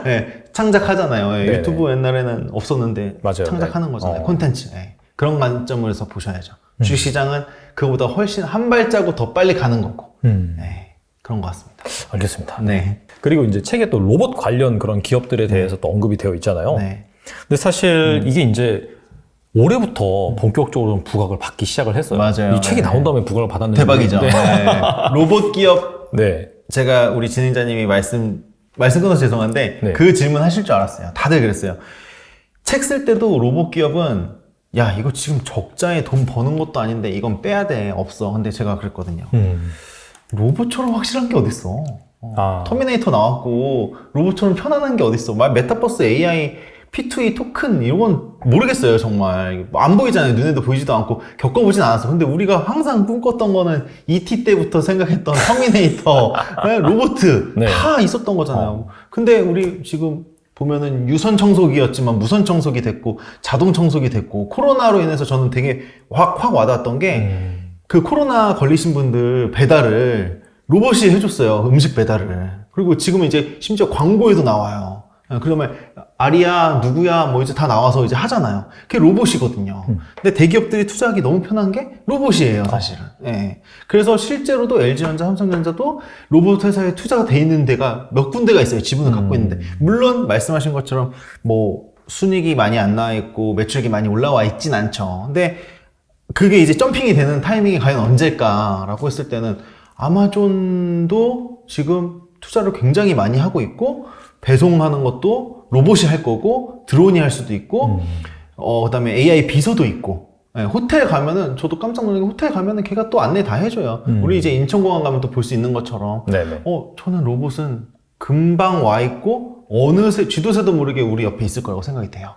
S1: 네, 창작하잖아요. 네, 유튜브 옛날에는 없었는데
S2: 맞아요.
S1: 창작하는 거잖아요. 콘텐츠. 네. 그런 관점에서 보셔야죠. 주식시장은 그보다 훨씬 한 발자국 더 빨리 가는 거고. 네, 그런 것 같습니다.
S2: 알겠습니다.
S1: 네.
S2: 그리고 이제 책에 또 로봇 관련 그런 기업들에 대해서 또 언급이 되어 있잖아요.
S1: 네.
S2: 근데 사실 이게 이제 올해부터 본격적으로 부각을 받기 시작을 했어요.
S1: 맞아요.
S2: 이 책이
S1: 네.
S2: 나온 다음에 부각을 받았는데.
S1: 대박이죠. 네. 로봇 기업,
S2: 네.
S1: 제가 우리 진행자님이 말씀 끊어서 죄송한데,
S2: 네.
S1: 그 질문 하실 줄 알았어요. 다들 그랬어요. 책 쓸 때도 로봇 기업은, 야, 이거 지금 적자에 돈 버는 것도 아닌데, 이건 빼야 돼. 없어. 근데 제가 그랬거든요. 로봇처럼 확실한 게 어딨어. 터미네이터 나왔고, 로봇처럼 편안한 게 어딨어. 메타버스 AI, P2E 토큰 이런 건 모르겠어요. 정말 안 보이잖아요. 눈에도 보이지도 않고 겪어보진 않았어. 근데 우리가 항상 꿈꿨던 거는 ET 때부터 생각했던 터미네이터, 로보트
S2: 네.
S1: 다 있었던 거잖아요. 근데 우리 지금 보면은 유선 청소기였지만 무선 청소기 됐고 자동 청소기 됐고, 코로나로 인해서 저는 되게 확 와닿았던 게 그 코로나 걸리신 분들 배달을 로봇이 해줬어요. 음식 배달을. 그리고 지금은 이제 심지어 광고에도 나와요. 그러면 아리야 누구야 뭐 이제 다 나와서 이제 하잖아요. 그게 로봇이거든요. 근데 대기업들이 투자하기 너무 편한 게 로봇이에요, 사실은. 예. 그래서 실제로도 LG전자, 삼성전자도 로봇 회사에 투자가 돼 있는 데가 몇 군데가 있어요. 지분을 갖고 있는데. 물론 말씀하신 것처럼 뭐 순이익이 많이 안 나와 있고 매출액이 많이 올라와 있진 않죠. 근데 그게 이제 점핑이 되는 타이밍이 과연 언제일까라고 했을 때는 아마존도 지금 투자를 굉장히 많이 하고 있고, 배송하는 것도 로봇이 할 거고, 드론이 할 수도 있고, 그다음에 AI 비서도 있고, 네, 호텔 가면은, 저도 깜짝 놀란 게 호텔 가면은 걔가 또 안내 다 해줘요. 우리 이제 인천공항 가면 또 볼 수 있는 것처럼.
S2: 네네.
S1: 저는 로봇은 금방 와 있고, 어느새, 쥐도새도 모르게 우리 옆에 있을 거라고 생각이 돼요.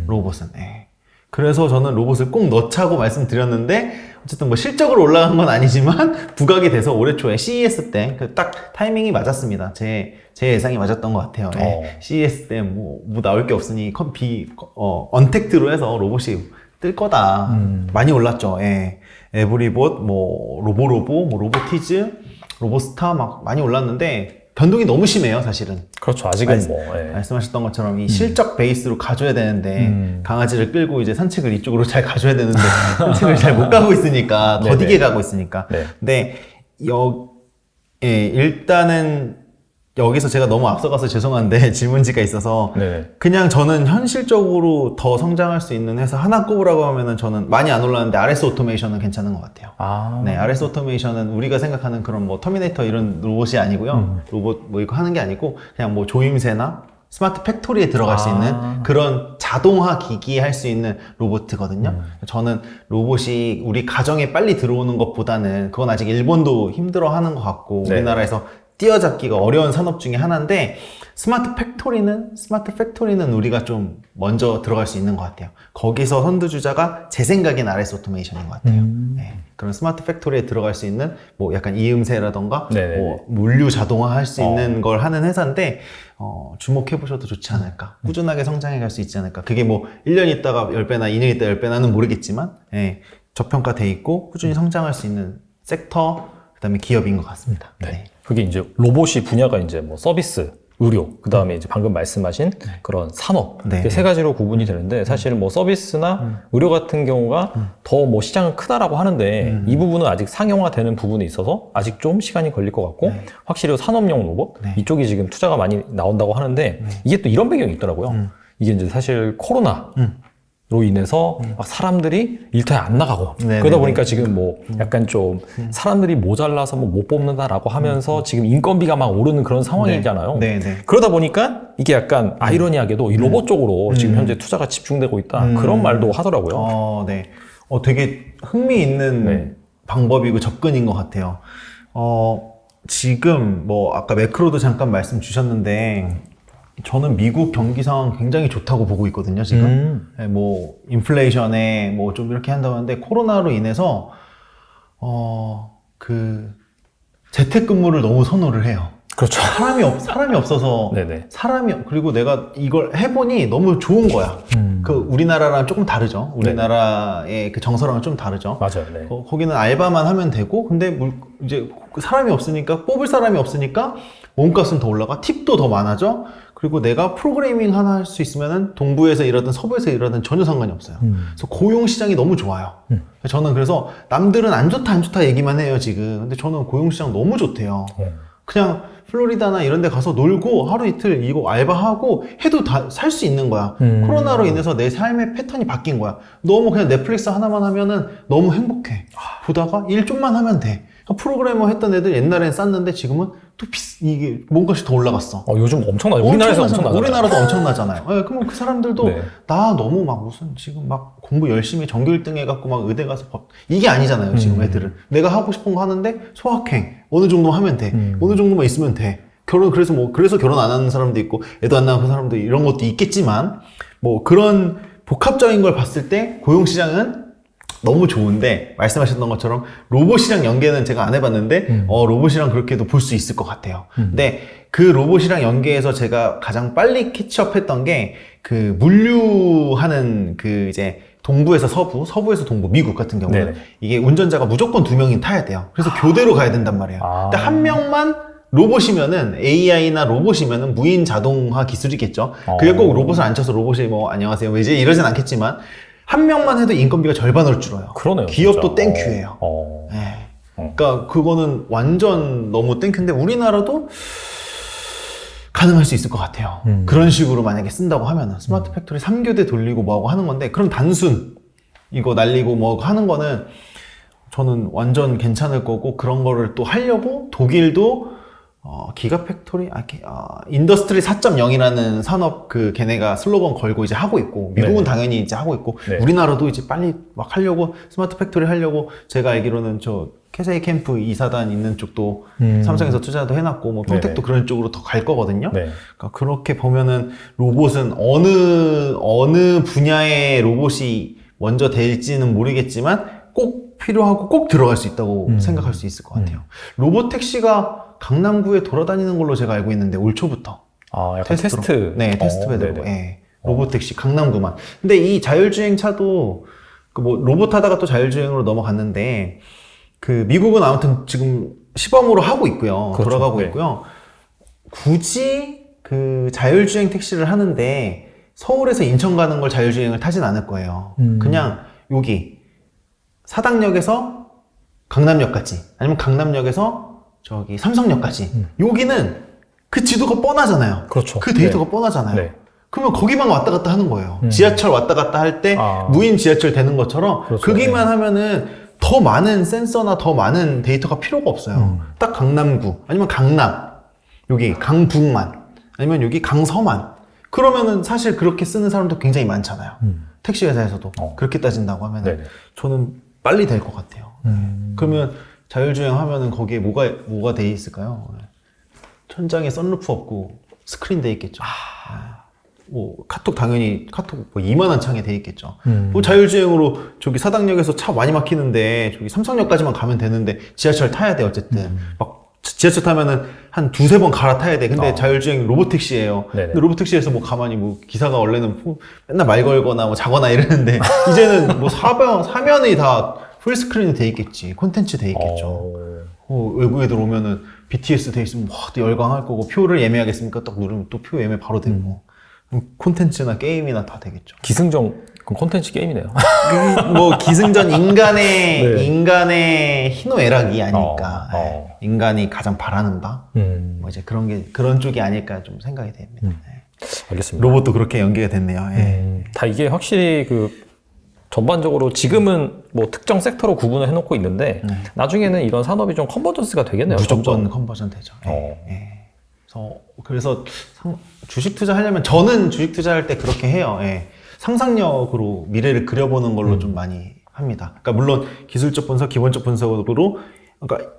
S1: 로봇은. 네. 그래서 저는 로봇을 꼭 넣자고 말씀드렸는데, 어쨌든 뭐 실적으로 올라간 건 아니지만 부각이 돼서 올해 초에 CES 때 딱 타이밍이 맞았습니다. 제 예상이 맞았던 것 같아요. 네. CES 때 뭐 나올 게 없으니 언택트로 해서 로봇이 뜰 거다. 많이 올랐죠. 예. 에브리봇, 뭐 로보로보, 뭐 로보티즈, 로보스타 막 많이 올랐는데 변동이 너무 심해요, 사실은.
S2: 그렇죠. 아직은
S1: 말씀하셨던 것처럼 이 실적 베이스로 가줘야 되는데, 강아지를 끌고 이제 산책을 이쪽으로 잘 가줘야 되는데, 산책을 잘 못 가고 있으니까, 더디게 가고 있으니까.
S2: 네.
S1: 근데, 일단은, 여기서 제가 너무 앞서가서 죄송한데, 질문지가 있어서,
S2: 네.
S1: 그냥 저는 현실적으로 더 성장할 수 있는 회사 하나 꼽으라고 하면은 저는 많이 안 올랐는데, RS 오토메이션은 괜찮은 것 같아요. 네, RS 오토메이션은 우리가 생각하는 그런 뭐 터미네이터 이런 로봇이 아니고요. 로봇 뭐 이거 하는 게 아니고, 그냥 뭐 조임새나 스마트 팩토리에 들어갈 수 있는 그런 자동화 기기 할 수 있는 로봇이거든요. 저는 로봇이 우리 가정에 빨리 들어오는 것보다는, 그건 아직 일본도 힘들어 하는 것 같고,
S2: 네.
S1: 우리나라에서 뛰어잡기가 어려운 산업 중에 하나인데, 스마트 팩토리는 우리가 좀 먼저 들어갈 수 있는 것 같아요. 거기서 선두주자가 제 생각엔 RS 오토메이션인 것 같아요. 네. 그런 스마트 팩토리에 들어갈 수 있는 뭐 약간 이음새라던가 뭐 물류 자동화 할 수 있는 걸 하는 회사인데, 주목해 보셔도 좋지 않을까. 꾸준하게 성장해 갈 수 있지 않을까. 그게 뭐 1년 있다가 10배나 2년 있다가 10배나는 모르겠지만, 저평가돼 있고 꾸준히 성장할 수 있는 섹터, 그다음에 기업인 것 같습니다. 네.
S2: 그게 이제 로봇이 분야가 이제 뭐 서비스, 의료, 그 다음에 이제 방금 말씀하신 그런 산업, 이렇게 세 가지로 구분이 되는데, 사실은 뭐 서비스나 의료 같은 경우가 더 뭐 시장은 크다라고 하는데, 이 부분은 아직 상용화되는 부분이 있어서 아직 좀 시간이 걸릴 것 같고, 확실히 산업용 로봇, 이쪽이 지금 투자가 많이 나온다고 하는데, 이게 또 이런 배경이 있더라고요. 이게 이제 사실 코로나, 로 인해서 막 사람들이 일터에 안 나가고, 그러다 보니까 지금 뭐 약간 좀 사람들이 모자라서 뭐 못 뽑는다라고 하면서 지금 인건비가 막 오르는 그런 상황이잖아요. 그러다 보니까 이게 약간 아이러니하게도 이 로봇 쪽으로 지금 현재 투자가 집중되고 있다, 그런 말도 하더라고요.
S1: 네. 되게 흥미있는 방법이고 접근인 것 같아요. 지금 뭐 아까 매크로도 잠깐 말씀 주셨는데, 저는 미국 경기 상황 굉장히 좋다고 보고 있거든요, 지금. 뭐, 인플레이션에 뭐 좀 이렇게 한다고 하는데, 코로나로 인해서, 재택근무를 너무 선호를 해요.
S2: 그렇죠.
S1: 사람이 없어서, 그리고 내가 이걸 해보니 너무 좋은 거야. 우리나라랑 조금 다르죠. 우리나라의 그 정서랑은 좀 다르죠.
S2: 맞아요.
S1: 거기는 알바만 하면 되고, 근데 이제 사람이 없으니까, 뽑을 사람이 없으니까, 몸값은 더 올라가, 팁도 더 많아져. 그리고 내가 프로그래밍 하나 할 수 있으면은 동부에서 일하든 서부에서 일하든 전혀 상관이 없어요. 그래서 고용 시장이 너무 좋아요. 저는 그래서 남들은 안 좋다 얘기만 해요 지금. 근데 저는 고용 시장 너무 좋대요. 그냥 플로리다나 이런 데 가서 놀고 하루 이틀 이거 알바하고 해도 다 살 수 있는 거야. 코로나로 인해서 내 삶의 패턴이 바뀐 거야. 너무 그냥 넷플릭스 하나만 하면은 너무 행복해. 보다가 일 좀만 하면 돼. 프로그래머 했던 애들 옛날엔 쌌는데 지금은 또 이게 뭔가씩 더 올라갔어.
S2: 요즘 엄청나요. 우리나라에서 엄청나잖아요.
S1: 우리나라도 엄청나잖아요. 네, 그러면 그 사람들도
S2: 네.
S1: 나 너무 막 무슨 지금 막 공부 열심히 전교 1등 해갖고 막 의대 가서 이게 아니잖아요. 지금 애들은. 내가 하고 싶은 거 하는데 소확행. 어느 정도 하면 돼. 어느 정도만 있으면 돼. 그래서 결혼 안 하는 사람도 있고 애도 안 낳은 사람도 이런 것도 있겠지만 뭐 그런 복합적인 걸 봤을 때 고용시장은 너무 좋은데 말씀하셨던 것처럼 로봇이랑 연계는 제가 안 해봤는데 로봇이랑 그렇게도 볼 수 있을 것 같아요. 근데 그 로봇이랑 연계해서 제가 가장 빨리 캐치업했던 게 그 물류하는 그 이제 동부에서 서부, 서부에서 동부, 미국 같은 경우는
S2: 네네.
S1: 이게 운전자가 무조건 2명이 타야 돼요. 그래서 교대로 가야 된단 말이에요. 근데 한 명만 로봇이면은 AI나 로봇이면은 무인 자동화 기술이겠죠. 그게 꼭 로봇을 안 쳐서 로봇이 뭐 안녕하세요 뭐 이제 이러진 않겠지만 한 명만 해도 인건비가 절반으로 줄어요.
S2: 그러네요.
S1: 기업도
S2: 진짜.
S1: 땡큐예요. 네. 그러니까 그거는 완전 너무 땡큐인데 우리나라도 가능할 수 있을 것 같아요. 그런 식으로 만약에 쓴다고 하면은 스마트 팩토리 3교대 돌리고 뭐하고 하는 건데 그럼 단순 이거 날리고 뭐 하는 거는 저는 완전 괜찮을 거고 그런 거를 또 하려고 독일도 기가 팩토리, 인더스트리 4.0이라는 산업 걔네가 슬로건 걸고 이제 하고 있고, 미국은 당연히 이제 하고 있고, 우리나라도 이제 빨리 막 하려고, 스마트 팩토리 하려고, 제가 알기로는 캐세이 캠프 이사단 있는 쪽도 삼성에서 투자도 해놨고, 뭐 평택도 그런 쪽으로 더 갈 거거든요. 그러니까 그렇게 보면은 로봇은 어느 분야의 로봇이 먼저 될지는 모르겠지만, 꼭 필요하고 꼭 들어갈 수 있다고 생각할 수 있을 것 같아요. 로봇 택시가 강남구에 돌아다니는 걸로 제가 알고 있는데 올 초부터
S2: 약간 테스트.
S1: 네, 테스트 배드로. 네. 로봇 택시 강남구만. 근데 이 자율주행 차도 뭐 로봇 하다가 또 자율주행으로 넘어갔는데 미국은 아무튼 지금 시범으로 하고 있고요.
S2: 그렇죠.
S1: 돌아가고 있고요. 굳이 자율주행 택시를 하는데 서울에서 인천 가는 걸 자율주행을 타진 않을 거예요. 그냥 여기 사당역에서 강남역까지 아니면 강남역에서 삼성역까지. 여기는 그 지도가 뻔하잖아요.
S2: 그렇죠.
S1: 그 데이터가 뻔하잖아요. 그러면 거기만 왔다 갔다 하는 거예요. 지하철 왔다 갔다 할 때 무인 지하철 되는 것처럼
S2: 그렇죠.
S1: 거기만 하면은 더 많은 센서나 더 많은 데이터가 필요가 없어요. 딱 강남구 아니면 강남 여기 강북만 아니면 여기 강서만 그러면은 사실 그렇게 쓰는 사람도 굉장히 많잖아요. 택시 회사에서도 그렇게 따진다고 하면은 저는 빨리 될 것 같아요. 그러면 자율주행 하면은 거기에 뭐가 돼 있을까요? 천장에 선루프 없고 스크린 돼 있겠죠. 뭐 카톡 뭐 이만한 창에 돼 있겠죠. 뭐 자율주행으로 사당역에서 차 많이 막히는데 삼성역까지만 가면 되는데 지하철 타야 돼 어쨌든. 막 지하철 타면은 한 두세 번 갈아타야 돼. 근데 자율주행 로봇택시예요. 근데 로봇택시에서 뭐 가만히 뭐 기사가 원래는 맨날 말 걸거나 뭐 자거나 이러는데 이제는 뭐 사면이 다 풀스크린이 돼 있겠지. 콘텐츠 돼 있겠죠. 외국 애들 오면은 BTS 돼 있으면 또 열광할 거고 표를 예매하겠습니까? 딱 누르면 또 표 예매 바로 되고 콘텐츠나 게임이나 다 되겠죠.
S2: 기승전 콘텐츠 게임이네요.
S1: 뭐 기승전 인간의 희노애락이 아닐까. 인간이 가장 바라는 바. 뭐 이제 그런 쪽이 아닐까 좀 생각이 됩니다.
S2: 알겠습니다.
S1: 로봇도 그렇게 연계가 됐네요.
S2: 다 이게 확실히 전반적으로 지금은 뭐 특정 섹터로 구분을 해놓고 있는데 나중에는 이런 산업이 좀 컨버전스가 되겠네요.
S1: 무조건 컨버전 되죠. 그래서 주식 투자하려면 저는 주식 투자할 때 그렇게 해요. 상상력으로 미래를 그려보는 걸로 좀 많이 합니다. 그러니까 물론 기술적 분석, 기본적 분석으로 그러니까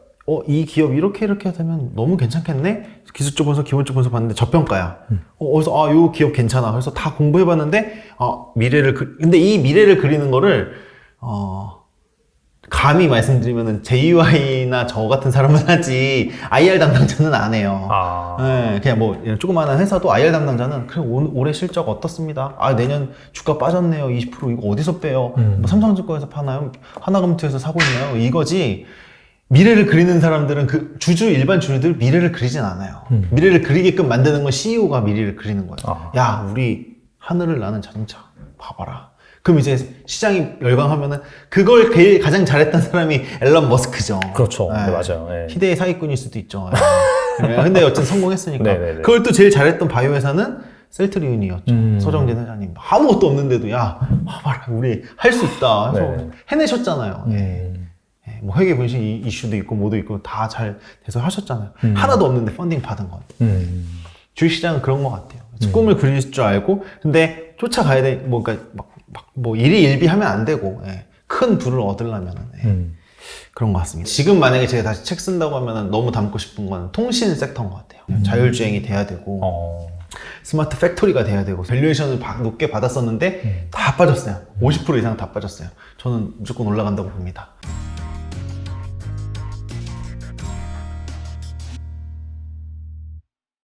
S1: 이 기업 이렇게 되면 너무 괜찮겠네? 기술적 분석, 기본적 분석 봤는데 저평가야. 그래서 요 기업 괜찮아. 그래서 다 공부해봤는데 근데 이 미래를 그리는 거를 감히 말씀드리면은 JY나 저 같은 사람은 하지 IR 담당자는 안 해요. 그냥 뭐 조그마한 회사도 IR 담당자는 그래 올해 실적 어떻습니다. 내년 주가 빠졌네요. 20% 이거 어디서 빼요? 뭐 삼성증권에서 파나요? 하나금투에서 사고 있나요? 이거지. 미래를 그리는 사람들은 일반 주주들 미래를 그리진 않아요. 미래를 그리게끔 만드는 건 CEO가 미래를 그리는 거예요. 야, 우리 하늘을 나는 자동차 봐봐라. 그럼 이제 시장이 열광하면은 그걸 가장 잘했던 사람이 앨런 머스크죠.
S2: 그렇죠. 네, 맞아요. 네.
S1: 희대의 사기꾼일 수도 있죠. 네. 근데 어쨌든 성공했으니까.
S2: 네네네.
S1: 그걸 또 제일 잘했던 바이오 회사는 셀트리온이었죠. 서정진 회장님. 아무것도 없는데도 야, 봐봐라. 우리 할 수 있다. 해서
S2: 네.
S1: 해내셨잖아요. 뭐 회계 분신 이슈도 있고 뭐도 있고 다 잘 돼서 하셨잖아요. 하나도 없는데 펀딩 받은 건. 주식시장은 그런 것 같아요. 꿈을 그릴 줄 알고 근데 쫓아가야 돼. 뭐 그러니까 뭐 일희일비하면 안 되고 큰 부를 얻으려면은 그런 것 같습니다. 지금 만약에 제가 다시 책 쓴다고 하면은 너무 담고 싶은 건 통신 섹터인 것 같아요. 자율주행이 돼야 되고 스마트 팩토리가 돼야 되고 밸류에이션을 높게 받았었는데 다 빠졌어요. 50% 이상 다 빠졌어요. 저는 무조건 올라간다고 봅니다.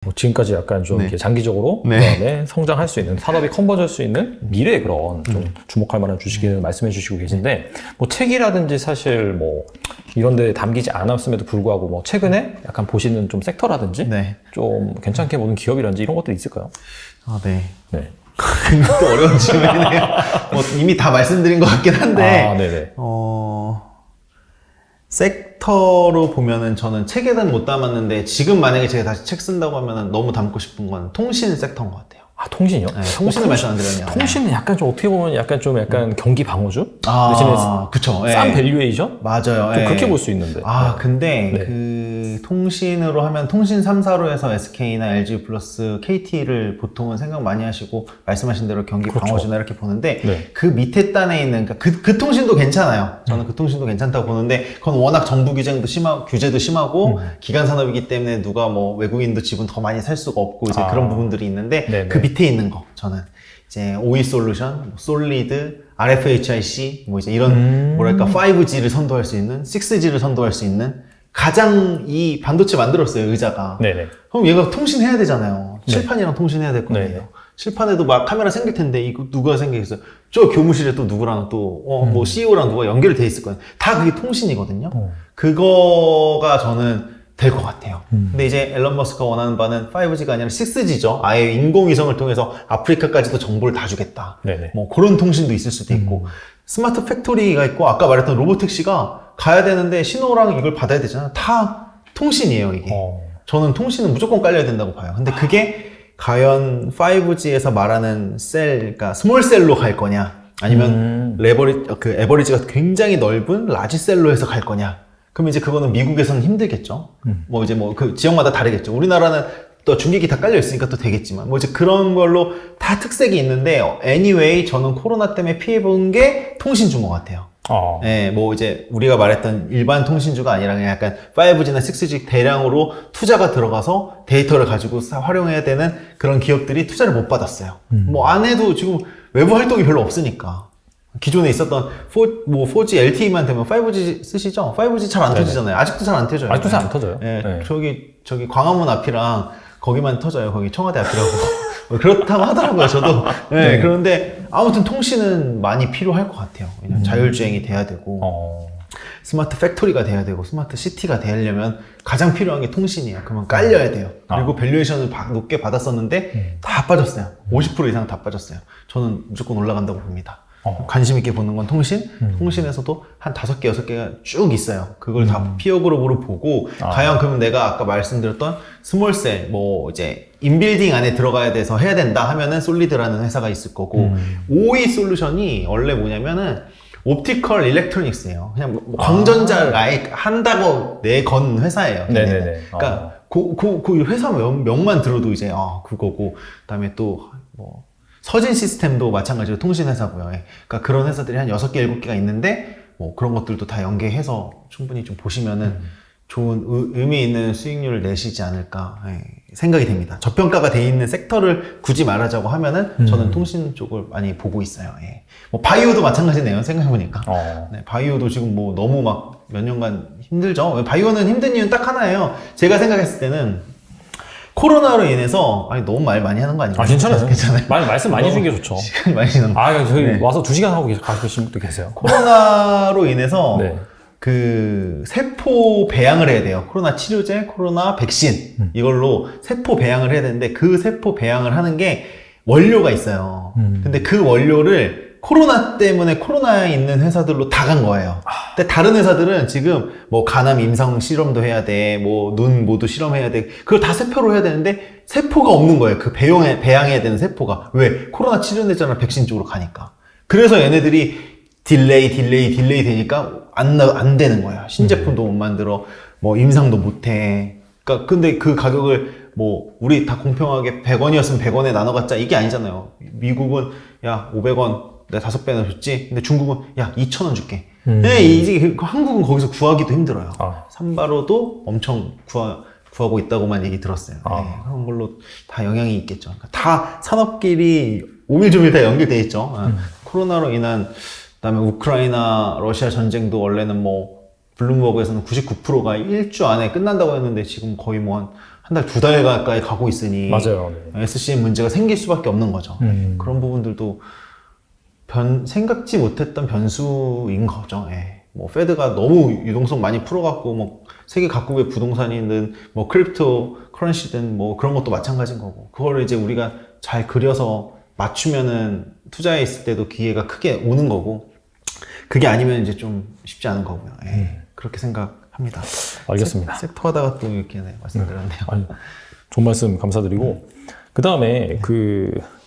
S2: 뭐 지금까지 약간 좀
S1: 네.
S2: 이렇게 장기적으로 그다음에 성장할 수 있는 산업이 컨버질 수 있는 미래의 그런 좀 주목할 만한 주식을 말씀해 주시고 계신데 뭐 책이라든지 사실 뭐 이런 데 담기지 않았음에도 불구하고 뭐 최근에 약간 보시는 좀 섹터라든지 좀 괜찮게 보는 기업이라든지 이런 것들이 있을까요?
S1: 네.
S2: 네.
S1: 또 어려운 질문이네요. 뭐 이미 다 말씀드린 것 같긴 한데
S2: 네네.
S1: 섹터로 보면은 저는 책에는 못 담았는데 지금 만약에 제가 다시 책 쓴다고 하면은 너무 담고 싶은 건 통신 섹터인 것 같아요.
S2: 통신이요?
S1: 네, 통신을 말씀 안 드렸냐?
S2: 통신은 약간 좀 어떻게 보면 약간 경기 방어주? 대신에
S1: 그쵸.
S2: 싼 밸류에이션?
S1: 맞아요.
S2: 좀 그렇게 볼 수 있는데.
S1: 근데 그 통신으로 하면 통신 3사로 해서 SK나 LG 플러스 KT를 보통은 생각 많이 하시고 말씀하신 대로 경기 방어주나 이렇게 보는데 그 밑에 단에 있는 그 통신도 괜찮아요. 저는 그 통신도 괜찮다고 보는데 그건 워낙 정부 규제도 심하고 기간 산업이기 때문에 누가 뭐 외국인도 지분 더 많이 살 수가 없고 이제 그런 부분들이 있는데 그 밑에 있는 거 저는 이제 OE 솔루션, 솔리드, RFHIC 뭐 이제 이런 뭐랄까 5G를 선도할 수 있는 6G를 선도할 수 있는 가장 이 반도체 만들었어요 의자가. 그럼 얘가 통신해야 되잖아요. 칠판이랑 통신해야 될 거 아니에요. 칠판에도 막 카메라 생길 텐데 이거 누가 생기겠어요? 저 교무실에 또 누구랑 또 뭐 CEO랑 누가 연결돼 있을 거예요. 다 그게 통신이거든요. 그거가 저는 될 것 같아요. 근데 이제 앨런 머스크가 원하는 바는 5G가 아니라 6G죠. 아예 인공위성을 통해서 아프리카까지도 정보를 다 주겠다. 뭐 그런 통신도 있을 수도 있고 스마트 팩토리가 있고 아까 말했던 로보택시가 가야 되는데 신호랑 이걸 받아야 되잖아요. 다 통신이에요 이게. 저는 통신은 무조건 깔려야 된다고 봐요. 근데 그게 과연 5G에서 말하는 그러니까 스몰 셀로 갈 거냐 아니면 에버리지가 굉장히 넓은 라지 셀로 해서 갈 거냐. 그럼 이제 그거는 미국에서는 힘들겠죠. 뭐 이제 뭐 그 지역마다 다르겠죠. 우리나라는 또 중계기 다 깔려 있으니까 또 되겠지만 뭐 이제 그런 걸로 다 특색이 있는데 anyway 저는 코로나 때문에 피해본 게 통신주인 것 같아요. 뭐 이제 우리가 말했던 일반 통신주가 아니라 그냥 약간 5G나 6G 대량으로 투자가 들어가서 데이터를 가지고 활용해야 되는 그런 기업들이 투자를 못 받았어요. 뭐 안 해도 지금 외부 활동이 별로 없으니까. 기존에 있었던 4G LTE만 되면 5G 쓰시죠? 5G 잘 안 터지잖아요. 아직도 잘 안 터져요.
S2: 아직도 잘 안 터져요.
S1: 저기 광화문 앞이랑 거기만 터져요. 거기 청와대 앞이라고. 그렇다고 하더라고요, 저도. 그런데 아무튼 통신은 많이 필요할 것 같아요. 왜냐면 자율주행이 돼야 되고, 스마트 팩토리가 돼야 되고, 스마트 시티가 되려면 가장 필요한 게 통신이에요. 그러면 깔려야 돼요. 그리고 밸류에이션을 높게 받았었는데 다 빠졌어요. 50% 이상 다 빠졌어요. 저는 무조건 올라간다고 봅니다. 관심 있게 보는 건 통신? 통신에서도 한 5개, 6개가 쭉 있어요. 그걸 다 피어 그룹으로 보고, 과연 그러면 내가 아까 말씀드렸던 스몰셀, 뭐 이제 인빌딩 안에 들어가야 돼서 해야 된다 하면은 솔리드라는 회사가 있을 거고, OE 솔루션이 원래 뭐냐면은 옵티컬 일렉트로닉스예요. 그냥 뭐 광전자를 아예 한다고 내건 회사예요. 그러니까 그 회사 명만 들어도 이제 그거고, 그다음에 또 뭐 서진 시스템도 마찬가지로 통신회사고요. 그러니까 그런 회사들이 한 6개, 7개가 있는데 뭐 그런 것들도 다 연계해서 충분히 좀 보시면은 좋은 의미 있는 수익률을 내시지 않을까 생각이 됩니다. 저평가가 돼 있는 섹터를 굳이 말하자고 하면은 저는 통신 쪽을 많이 보고 있어요. 뭐 바이오도 마찬가지네요. 생각해보니까. 바이오도 지금 뭐 너무 막 몇 년간 힘들죠. 바이오는 힘든 이유는 딱 하나예요. 제가 생각했을 때는 코로나로 인해서 너무 말 많이 하는 거 아닌가요?
S2: 괜찮아요.
S1: 괜찮아요.
S2: 말씀 많이 해준 게 좋죠.
S1: 시간이 많이 지났는데.
S2: 저희 와서 2시간 하고 가시는 분도 계세요.
S1: 코로나로 인해서 그 세포 배양을 해야 돼요. 코로나 치료제, 코로나 백신 이걸로 세포 배양을 해야 되는데 그 세포 배양을 하는 게 원료가 있어요. 근데 그 원료를 코로나 때문에 코로나에 있는 회사들로 다 간 거예요. 근데 다른 회사들은 지금 뭐 간암 임상 실험도 해야 돼, 뭐 눈 모두 실험해야 돼, 그걸 다 세포로 해야 되는데 세포가 없는 거예요. 그 배양해야 되는 세포가. 왜? 코로나 치료제잖아, 백신 쪽으로 가니까. 그래서 얘네들이 딜레이 되니까 안 되는 거야. 신제품도 못 만들어, 뭐 임상도 못 해. 그러니까 근데 그 가격을 뭐 우리 다 공평하게 100원이었으면 100원에 나눠 갖자 이게 아니잖아요. 미국은 야 500원 내가 5배나 줬지. 근데 중국은 야 2,000원 줄게. 네, 이제 한국은 거기서 구하기도 힘들어요. 삼바로도 엄청 구하고 있다고만 얘기 들었어요. 네, 그런 걸로 다 영향이 있겠죠. 그러니까 다 산업끼리 오밀조밀 다 연결돼 있죠. 코로나로 인한 그다음에 우크라이나 러시아 전쟁도 원래는 뭐 블룸버그에서는 99%가 1주 안에 끝난다고 했는데 지금 거의 뭐 한 달, 2달 가까이 가고 있으니
S2: 맞아요. 네.
S1: SCM 문제가 생길 수밖에 없는 거죠. 그런 부분들도 생각지 못했던 변수인 거죠. 예. 뭐 페드가 너무 유동성 많이 풀어갖고 뭐 세계 각국의 부동산이든 뭐 크립토 커런시든 뭐 그런 것도 마찬가지인 거고 그거를 이제 우리가 잘 그려서 맞추면은 투자에 있을 때도 기회가 크게 오는 거고 그게 아니면 이제 좀 쉽지 않은 거고요. 예. 그렇게 생각합니다.
S2: 알겠습니다.
S1: 섹터 하다가 또 이렇게 말씀드렸네요.
S2: 아니, 좋은 말씀 감사드리고 그 다음에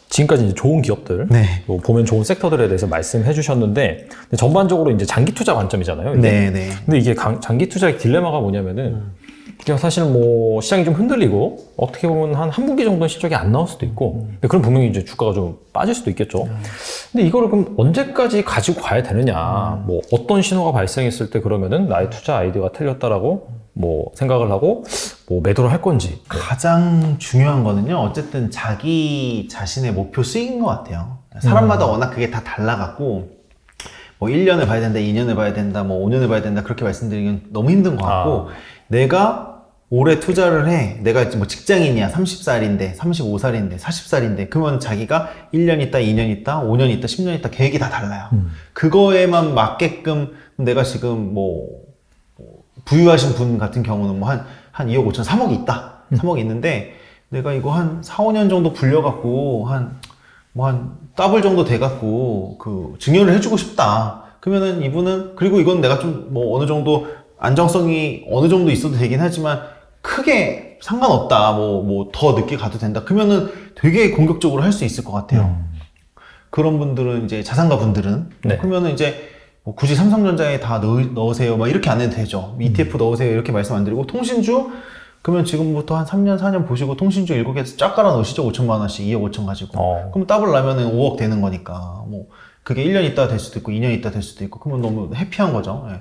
S2: 지금까지 이제 좋은 기업들,
S1: 네.
S2: 또 보면 좋은 섹터들에 대해서 말씀해 주셨는데, 근데 전반적으로 이제 장기 투자 관점이잖아요. 이게.
S1: 네, 네.
S2: 근데 이게 장기 투자의 딜레마가 뭐냐면은, 그냥 사실 뭐 시장이 좀 흔들리고, 어떻게 보면 한 분기 정도는 실적이 안 나올 수도 있고, 근데 그럼 분명히 이제 주가가 좀 빠질 수도 있겠죠. 근데 이거를 그럼 언제까지 가지고 가야 되느냐, 뭐 어떤 신호가 발생했을 때 그러면은 나의 투자 아이디어가 틀렸다라고 뭐 생각을 하고, 뭐 매도를 할 건지.
S1: 가장 중요한 거는요, 어쨌든 자기 자신의 목표 수익인 것 같아요. 사람마다 워낙 그게 다 달라갖고, 뭐 1년을 봐야 된다, 2년을 봐야 된다, 뭐 5년을 봐야 된다, 그렇게 말씀드리긴 너무 힘든 것 같고, 내가 올해 투자를 해, 내가 뭐 직장인이야, 30살인데, 35살인데, 40살인데, 그러면 자기가 1년 있다, 2년 있다, 5년 있다, 10년 있다, 계획이 다 달라요. 그거에만 맞게끔 내가 지금 뭐, 부유하신 분 같은 경우는 뭐 한 2억 5천, 3억이 있다. 3억이 있는데, 내가 이거 한 4, 5년 정도 불려갖고, 한 더블 정도 돼갖고, 증여를 해주고 싶다. 그러면은 이분은, 그리고 이건 내가 좀 뭐 어느 정도 안정성이 어느 정도 있어도 되긴 하지만, 크게 상관없다. 뭐 더 늦게 가도 된다. 그러면은 되게 공격적으로 할 수 있을 것 같아요. 그런 분들은 이제 자산가 분들은.
S2: 네.
S1: 그러면은 이제, 뭐 굳이 삼성전자에 다 넣으세요. 막 이렇게 안 해도 되죠. ETF 넣으세요. 이렇게 말씀 안 드리고, 통신주, 그러면 지금부터 한 3년, 4년 보시고, 통신주 7개에서 쫙 깔아 넣으시죠. 5천만 원씩, 2억 5천 가지고. 그럼 더블 나면은 5억 되는 거니까. 뭐, 그게 1년 있다 될 수도 있고, 2년 있다 될 수도 있고, 그러면 너무 해피한 거죠. 예.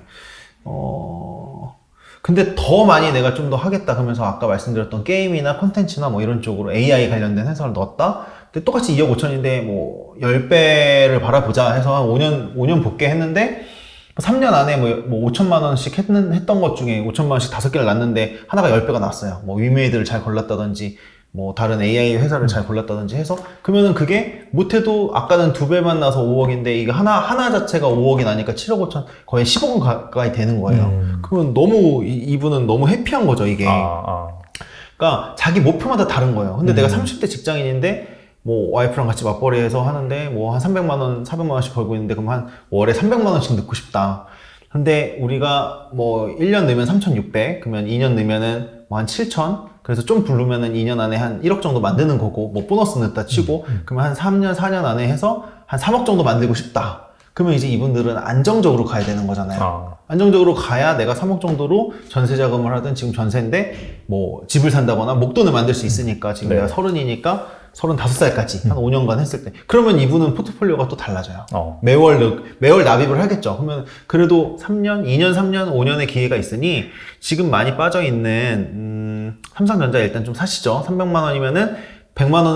S1: 근데 더 많이 내가 좀 더 하겠다. 그러면서 아까 말씀드렸던 게임이나 콘텐츠나 뭐 이런 쪽으로 AI 관련된 회사를 넣었다? 근데 똑같이 2억 5천인데 뭐 10배를 바라보자 해서 한 5년 볼게 했는데 3년 안에 뭐 5천만 원씩 했던 것 중에 5천만 원씩 5개를 났는데 하나가 10배가 났어요. 뭐 위메이드를 잘 골랐다든지 뭐 다른 AI 회사를 잘 골랐다든지 해서 그러면은 그게 못해도 아까는 2배만 나서 5억인데 이게 하나 자체가 5억이 나니까 7억 5천 거의 10억 가까이 되는 거예요. 그러면 너무 이분은 너무 해피한 거죠 이게. 그러니까 자기 목표마다 다른 거예요. 근데 내가 30대 직장인인데 뭐 와이프랑 같이 맞벌이해서 하는데 뭐 한 300만 원, 400만 원씩 벌고 있는데 그럼 한 월에 300만 원씩 넣고 싶다. 근데 우리가 뭐 1년 넣으면 3,600, 그러면 2년 넣으면은 뭐 한 7,000, 그래서 좀 부르면은 2년 안에 한 1억 정도 만드는 거고, 뭐 보너스 넣다 치고, 그러면 한 3년, 4년 안에 해서 한 3억 정도 만들고 싶다. 그러면 이제 이분들은 안정적으로 가야 되는 거잖아요. 안정적으로 가야 내가 3억 정도로 전세 자금을 하든 지금 전세인데 뭐 집을 산다거나 목돈을 만들 수 있으니까 지금 내가 30이니까 35살까지 한 5년간 했을 때 그러면 이분은 포트폴리오가 또 달라져요. 매월 납입을 하겠죠. 그러면 그래도 3년, 2년, 3년, 5년의 기회가 있으니 지금 많이 빠져있는 삼성전자 일단 좀 사시죠. 300만 원이면은 100만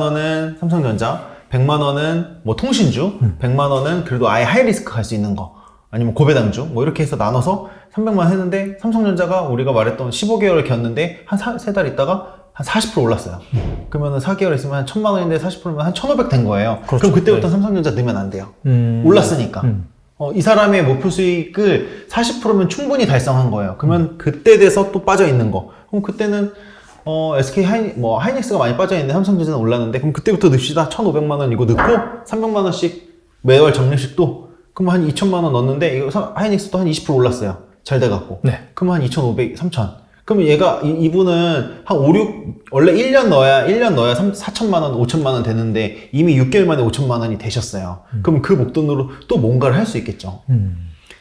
S1: 원은 삼성전자, 100만 원은 뭐 통신주, 100만 원은 그래도 아예 하이리스크 갈 수 있는 거, 아니면 고배당주, 뭐 이렇게 해서 나눠서 300만 원 했는데 삼성전자가 우리가 말했던 15개월 겼는데 한 3달 있다가 한 40% 올랐어요. 그러면은 4개월 있으면 한 1,000만 원인데 40%면 한 1,500 된 거예요. 그럼 그때부터 삼성전자 넣으면 안 돼요. 올랐으니까. 이 사람의 목표 수익을 40%면 충분히 달성한 거예요. 그러면 그때 돼서 또 빠져 있는 거. 그럼 그때는 SK 하이닉스가 많이 빠져 있는데 삼성전자는 올랐는데 그럼 그때부터 넣읍시다. 1,500만 원 이거 넣고 300만 원씩 매월 적립식 또 그럼 한 2,000만 원 넣었는데 이거 하이닉스도 한 20% 올랐어요. 잘 돼갖고.
S2: 네.
S1: 그럼 한 2,500, 3,000. 그럼 얘가 이분은 한 5, 6 원래 1년 넣어야 4천만 원, 5천만 원 되는데 이미 6개월 만에 5천만 원이 되셨어요. 그럼 그 목돈으로 또 뭔가를 할 수 있겠죠.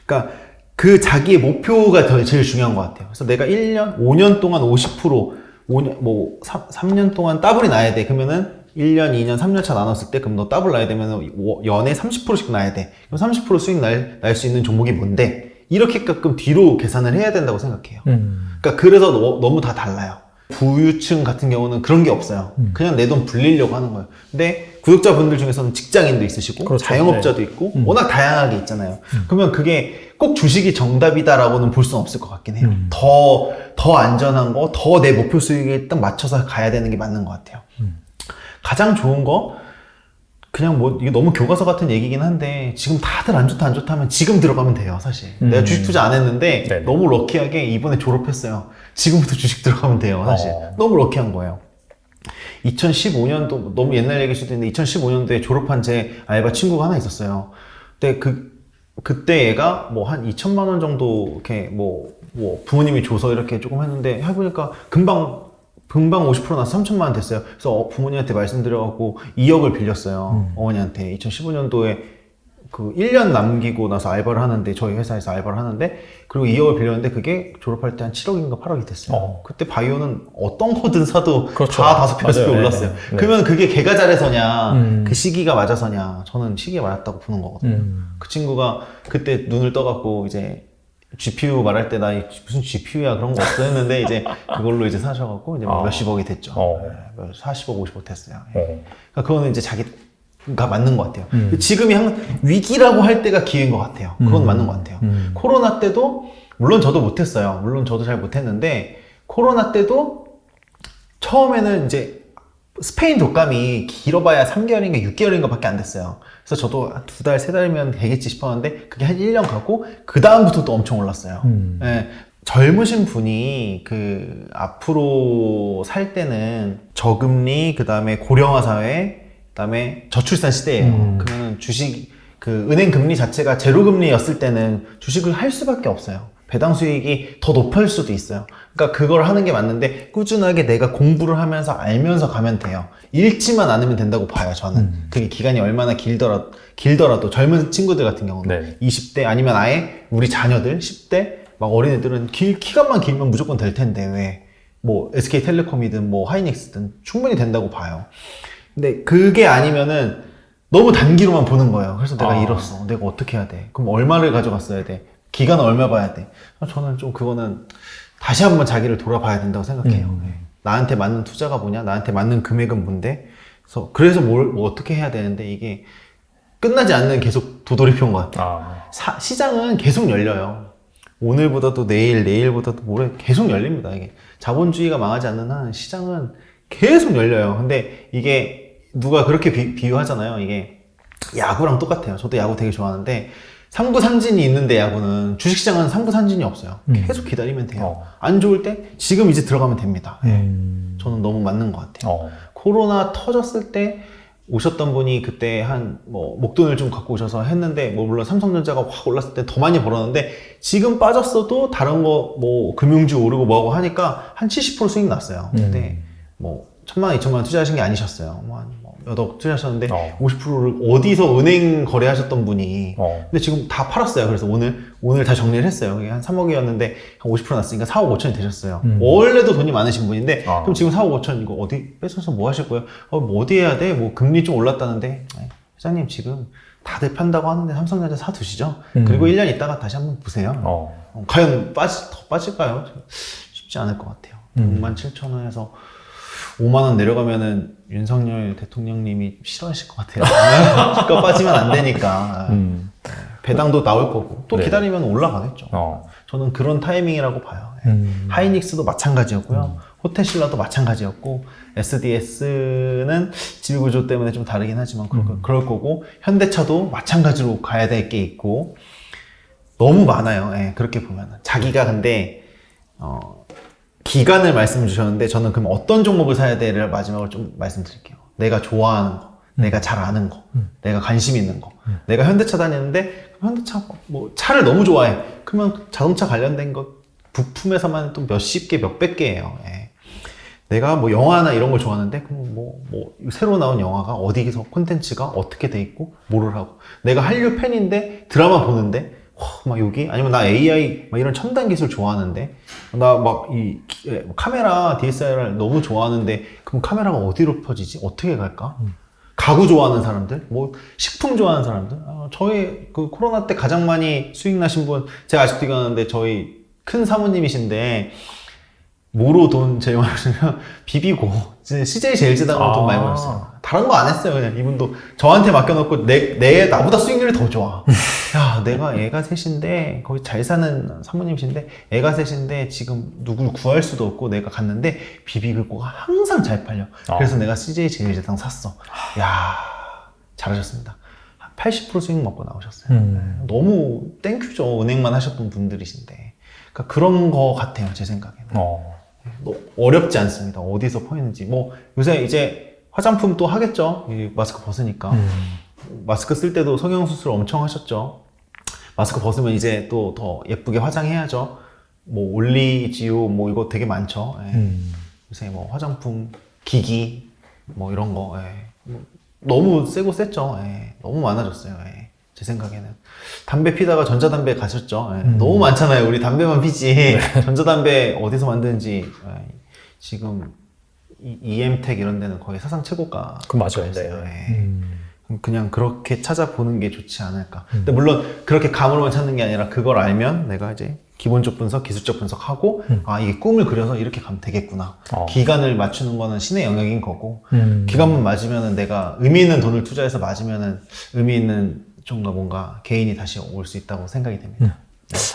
S1: 그러니까 그 자기의 목표가 제일 중요한 것 같아요. 그래서 내가 1년, 5년 동안 50%, 5년, 3년 동안 더블이 나야 돼. 그러면은 1년, 2년, 3년 차 나눴을 때 그럼 너 더블 나야 되면 연에 30%씩 나야 돼. 그럼 30% 수익 날 수 있는 종목이 뭔데? 이렇게 가끔 뒤로 계산을 해야 된다고 생각해요. 그러니까 그래서 너무 다 달라요. 부유층 같은 경우는 그런 게 없어요. 그냥 내 돈 불리려고 하는 거예요. 근데 구독자분들 중에서는 직장인도 있으시고
S2: 그렇죠.
S1: 자영업자도 있고 워낙 다양하게 있잖아요. 그러면 그게 꼭 주식이 정답이다라고는 볼 수는 없을 것 같긴 해요. 더 안전한 거, 더 내 목표 수익에 딱 맞춰서 가야 되는 게 맞는 것 같아요. 가장 좋은 거 그냥 이게 너무 교과서 같은 얘기긴 한데 지금 다들 안 좋다 하면 지금 들어가면 돼요, 사실. 내가 주식 투자 안 했는데
S2: 네네.
S1: 너무 럭키하게 이번에 졸업했어요. 지금부터 주식 들어가면 돼요, 사실. 너무 럭키한 거예요. 2015년도 너무 옛날 얘기일 수도 있는데 2015년도에 졸업한 제 알바 친구가 하나 있었어요. 근데 그때 얘가 한 2천만 원 정도 이렇게 부모님이 줘서 이렇게 조금 했는데 해보니까 금방 50% 나서 3천만 원 됐어요. 그래서 부모님한테 말씀드려갖고 2억을 빌렸어요. 어머니한테. 2015년도에 그 1년 남기고 나서 알바를 하는데, 저희 회사에서 알바를 하는데, 그리고 2억을 빌렸는데 그게 졸업할 때 한 7억인가 8억이 됐어요. 그때 바이오는 어떤 거든 사도
S2: 그렇죠.
S1: 다 5배, 6배
S2: 맞아요.
S1: 올랐어요.
S2: 네.
S1: 그러면 그게 걔가 잘해서냐, 그 시기가 맞아서냐, 저는 시기에 맞았다고 보는 거거든요. 그 친구가 그때 눈을 떠갖고 이제 GPU 말할 때 나 무슨 GPU야 그런 거 없어 했는데 이제 그걸로 이제 사셔갖고 이제 몇십억이 됐죠. 40억, 50억 됐어요. 그러니까 그거는 이제 자기가 맞는 것 같아요. 지금이 위기라고 할 때가 기회인 것 같아요. 그건 맞는 것 같아요. 코로나 때도 물론 저도 못했어요. 물론 저도 잘 못했는데 코로나 때도 처음에는 이제 스페인 독감이 길어봐야 3개월인가 6개월인가 밖에 안 됐어요. 그래서 저도 한 2달, 3달이면 되겠지 싶었는데 그게 한 1년 가고 그 다음부터 또 엄청 올랐어요. 예, 젊으신 분이 앞으로 살 때는 저금리, 그 다음에 고령화 사회, 그 다음에 저출산 시대예요. 그러면 은행 금리 자체가 제로 금리였을 때는 주식을 할 수밖에 없어요. 배당 수익이 더 높을 수도 있어요. 그러니까 그걸 하는 게 맞는데 꾸준하게 내가 공부를 하면서 알면서 가면 돼요. 읽지만 않으면 된다고 봐요, 저는. 그게 기간이 얼마나 길더라도 젊은 친구들 같은 경우는 20대 아니면 아예 우리 자녀들 10대 막 어린애들은 기간만 길면 무조건 될 텐데 왜 SK텔레콤이든 하이닉스든 충분히 된다고 봐요. 근데 그게 아니면은 너무 단기로만 보는 거예요. 그래서 내가 잃었어. 내가 어떻게 해야 돼? 그럼 얼마를 가져갔어야 돼? 기간 얼마 봐야 돼? 저는 좀 그거는 다시 한번 자기를 돌아봐야 된다고 생각해요. 나한테 맞는 투자가 뭐냐? 나한테 맞는 금액은 뭔데? 그래서 뭘 어떻게 해야 되는데 이게 끝나지 않는 계속 도돌이표인 것 같아요. 시장은 계속 열려요. 오늘보다도 내일보다도 모레 계속 열립니다. 이게 자본주의가 망하지 않는 한 시장은 계속 열려요. 근데 이게 누가 그렇게 비유하잖아요. 이게 야구랑 똑같아요. 저도 야구 되게 좋아하는데 상부상진이 있는데 야구는 주식시장은 상부상진이 없어요. 계속 기다리면 돼요. 안 좋을 때 지금 이제 들어가면 됩니다. 저는 너무 맞는 것 같아요. 코로나 터졌을 때 오셨던 분이 그때 목돈을 좀 갖고 오셔서 했는데 물론 삼성전자가 확 올랐을 때 더 많이 벌었는데 지금 빠졌어도 다른 거 금융주 오르고 뭐하고 하니까 한 70% 수익 났어요. 근데 1,000만 원, 2,000만 원 투자하신 게 아니셨어요. 몇 억 투자하셨는데 50%를 어디서 은행 거래하셨던 분이 근데 지금 다 팔았어요. 그래서 오늘 다 정리를 했어요. 그게 한 3억이었는데 한 50% 났으니까 4억 5천이 되셨어요. 원래도 돈이 많으신 분인데 그럼 지금 4억 5천 이거 어디 뺏어서 뭐 하실 거예요? 어디 해야 돼? 금리 좀 올랐다는데 회장님 지금 다들 판다고 하는데 삼성전자 사두시죠. 그리고 1년 있다가 다시 한번 보세요. 과연 더 빠질까요? 쉽지 않을 것 같아요. 67,000원에서 5만 원 내려가면은 윤석열 대통령님이 싫어하실 것 같아요. 주가 빠지면 안 되니까. 배당도 나올 거고 또 기다리면 올라가겠죠. 저는 그런 타이밍이라고 봐요. 하이닉스도 마찬가지였고요. 호텔 신라도 마찬가지였고, SDS는 지위구조 때문에 좀 다르긴 하지만 그럴 거고, 현대차도 마찬가지로 가야 될 게 있고, 너무 많아요. 예, 그렇게 보면은. 자기가 근데, 기간을 말씀 주셨는데, 저는 그럼 어떤 종목을 사야 돼를 마지막으로 좀 말씀드릴게요. 내가 좋아하는 거, 내가 잘 아는 거, 내가 관심 있는 거. 내가 현대차 다니는데, 현대차, 뭐, 차를 너무 좋아해. 그러면 자동차 관련된 거, 부품에서만 또 몇십 개, 몇백 개예요. 예. 내가 뭐 영화나 이런 걸 좋아하는데, 그럼 새로 나온 영화가 어디서 콘텐츠가 어떻게 돼 있고, 뭐를 하고. 내가 한류 팬인데, 드라마 보는데, 막 여기? 아니면 나 AI, 막 이런 첨단 기술 좋아하는데, 나 막 카메라, DSLR 너무 좋아하는데, 그럼 카메라가 어디로 펴지지? 어떻게 갈까? 가구 좋아하는 사람들, 뭐 식품 좋아하는 사람들. 저희 그 코로나 때 가장 많이 수익 나신 분, 제가 아직도 기억나는데 저희 큰 사모님이신데, 뭐로 돈 제일 많이 버시냐면 비비고 CJ 제일제당으로 돈 많이 벌었어요. 다른 거 안 했어요. 그냥 이분도 저한테 맡겨놓고 나보다 수익률이 더 좋아. 야, 내가 애가 셋인데 거기 잘 사는 사모님이신데 애가 셋인데 지금 누굴 구할 수도 없고 내가 갔는데 비비고가 항상 잘 팔려. 그래서 내가 CJ 제일제당 샀어. 야, 잘하셨습니다. 80% 수익 먹고 나오셨어요. 너무 땡큐죠. 은행만 하셨던 분들이신데. 그러니까 그런 거 같아요, 제 생각에는. 어렵지 않습니다. 어디서 퍼있는지. 뭐, 요새 이제 화장품 또 하겠죠? 이 마스크 벗으니까. 마스크 쓸 때도 성형수술 엄청 하셨죠? 마스크 벗으면 이제 또 더 예쁘게 화장해야죠. 뭐, 올리지오, 뭐, 이거 되게 많죠? 예. 요새 뭐, 화장품, 기기, 뭐, 이런 거, 예. 너무 세고 셌죠? 예. 너무 많아졌어요. 예. 제 생각에는. 담배 피다가 전자담배 가셨죠? 예. 너무 많잖아요. 우리 담배만 피지. 전자담배 어디서 만드는지, 예. 지금, EM텍 이런 데는 거의 사상 최고가.
S2: 그 맞아요.
S1: 예. 그냥 그렇게 찾아보는 게 좋지 않을까. 근데 물론 그렇게 감으로만 찾는 게 아니라 그걸 알면 내가 이제 기본적 분석, 기술적 분석하고, 이게 꿈을 그려서 이렇게 가면 되겠구나. 기간을 맞추는 거는 신의 영역인 거고, 기간만 맞으면은 내가 의미 있는 돈을 투자해서 맞으면은 의미 있는 좀 더 뭔가 개인이 다시 올 수 있다고 생각이 됩니다.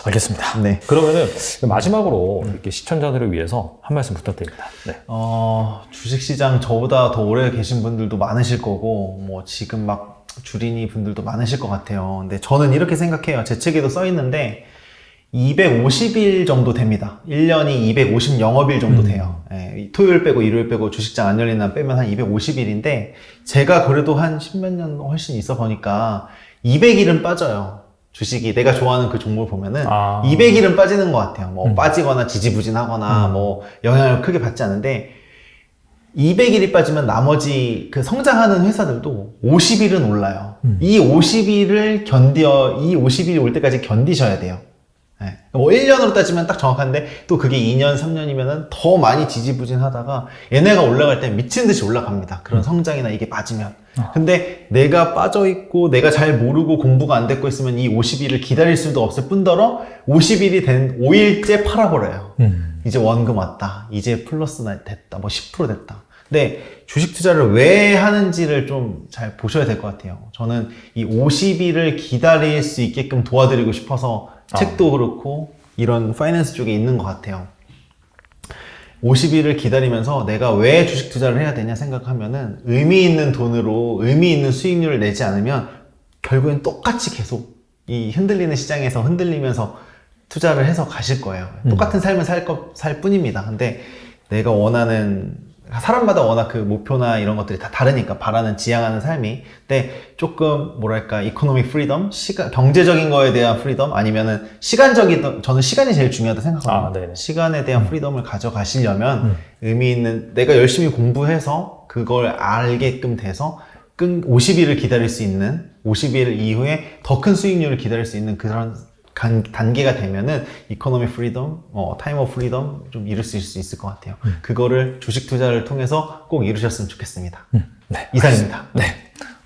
S2: 알겠습니다.
S1: 네.
S2: 그러면은 마지막으로 이렇게 시청자들을 위해서 한 말씀 부탁드립니다. 네.
S1: 주식시장 저보다 더 오래 계신 분들도 많으실 거고, 뭐 지금 막 주린이 분들도 많으실 것 같아요. 근데 저는 이렇게 생각해요. 제 책에도 써 있는데 250일 정도 됩니다. 1년이 250 영업일 정도 돼요. 예, 토요일 빼고 일요일 빼고 주식장 안 열리는 날 빼면 한 250일인데 제가 그래도 한 10몇 년 훨씬 있어 보니까 200일은 빠져요. 주식이 내가 좋아하는 그 종목을 보면은 200일은 빠지는 것 같아요. 뭐 빠지거나 지지부진하거나 뭐 영향을 크게 받지 않는데 200일이 빠지면 나머지 그 성장하는 회사들도 50일은 올라요. 이 50일이 올 때까지 견디셔야 돼요. 네. 뭐 1년으로 따지면 딱 정확한데 또 그게 2년, 3년이면은 더 많이 지지부진하다가 얘네가 올라갈 때 미친 듯이 올라갑니다. 그런 성장이나 이게 맞으면. 근데 내가 빠져있고 내가 잘 모르고 공부가 안 됐고 있으면 이 50일을 기다릴 수도 없을 뿐더러 50일이 된 5일째 팔아버려요. 이제 원금 왔다. 이제 플러스 됐다. 뭐 10% 됐다. 근데 주식 투자를 왜 하는지를 좀 잘 보셔야 될 것 같아요. 저는 이 50일을 기다릴 수 있게끔 도와드리고 싶어서 책도 그렇고 이런 파이낸스 쪽에 있는 것 같아요. 50일을 기다리면서 내가 왜 주식 투자를 해야 되냐 생각하면은 의미 있는 돈으로 의미 있는 수익률을 내지 않으면 결국엔 똑같이 계속 이 흔들리는 시장에서 흔들리면서 투자를 해서 가실 거예요. 똑같은 삶을 살 뿐입니다. 근데 내가 원하는 사람마다 워낙 그 목표나 이런 것들이 다 다르니까 바라는 지향하는 삶이 근데 조금 뭐랄까 이코노믹 프리덤 경제적인 거에 대한 프리덤 아니면은 시간적인 저는 시간이 제일 중요하다 생각하거든요. 시간에 대한 프리덤을 가져가시려면 의미 있는 내가 열심히 공부해서 그걸 알게끔 돼서 50일을 기다릴 수 있는 50일 이후에 더 큰 수익률을 기다릴 수 있는 그런 단계가 되면은 이코노미 프리덤, 타임 오브 프리덤 좀 이룰 수 있을 것 같아요. 그거를 주식 투자를 통해서 꼭 이루셨으면 좋겠습니다.
S2: 네.
S1: 이상입니다.
S2: 네.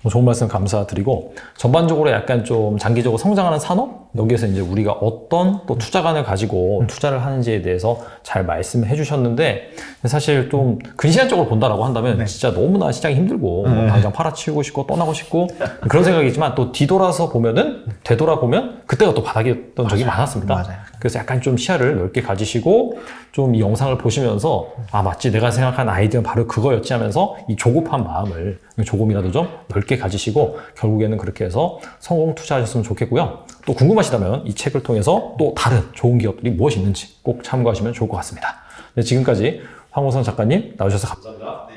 S2: 좋은 말씀 감사드리고 전반적으로 약간 좀 장기적으로 성장하는 산업 여기에서 이제 우리가 어떤 또 투자관을 가지고 투자를 하는지에 대해서 잘 말씀해 주셨는데 사실 좀 근시안적으로 본다라고 한다면 진짜 너무나 시장이 힘들고 당장 팔아치우고 싶고 떠나고 싶고 그런 생각이지만 또 되돌아보면 그때가 또 바닥이었던 적이 많았습니다.
S1: 맞아요.
S2: 그래서 약간 좀 시야를 넓게 가지시고 좀 이 영상을 보시면서 아 맞지 내가 생각한 아이디어는 바로 그거였지 하면서 이 조급한 마음을 조금이라도 좀 넓게 가지시고 결국에는 그렇게 해서 성공 투자하셨으면 좋겠고요. 또 궁금하시다면 이 책을 통해서 또 다른 좋은 기업들이 무엇이 있는지 꼭 참고하시면 좋을 것 같습니다. 네, 지금까지 황호선 작가님 나오셔서 감사합니다.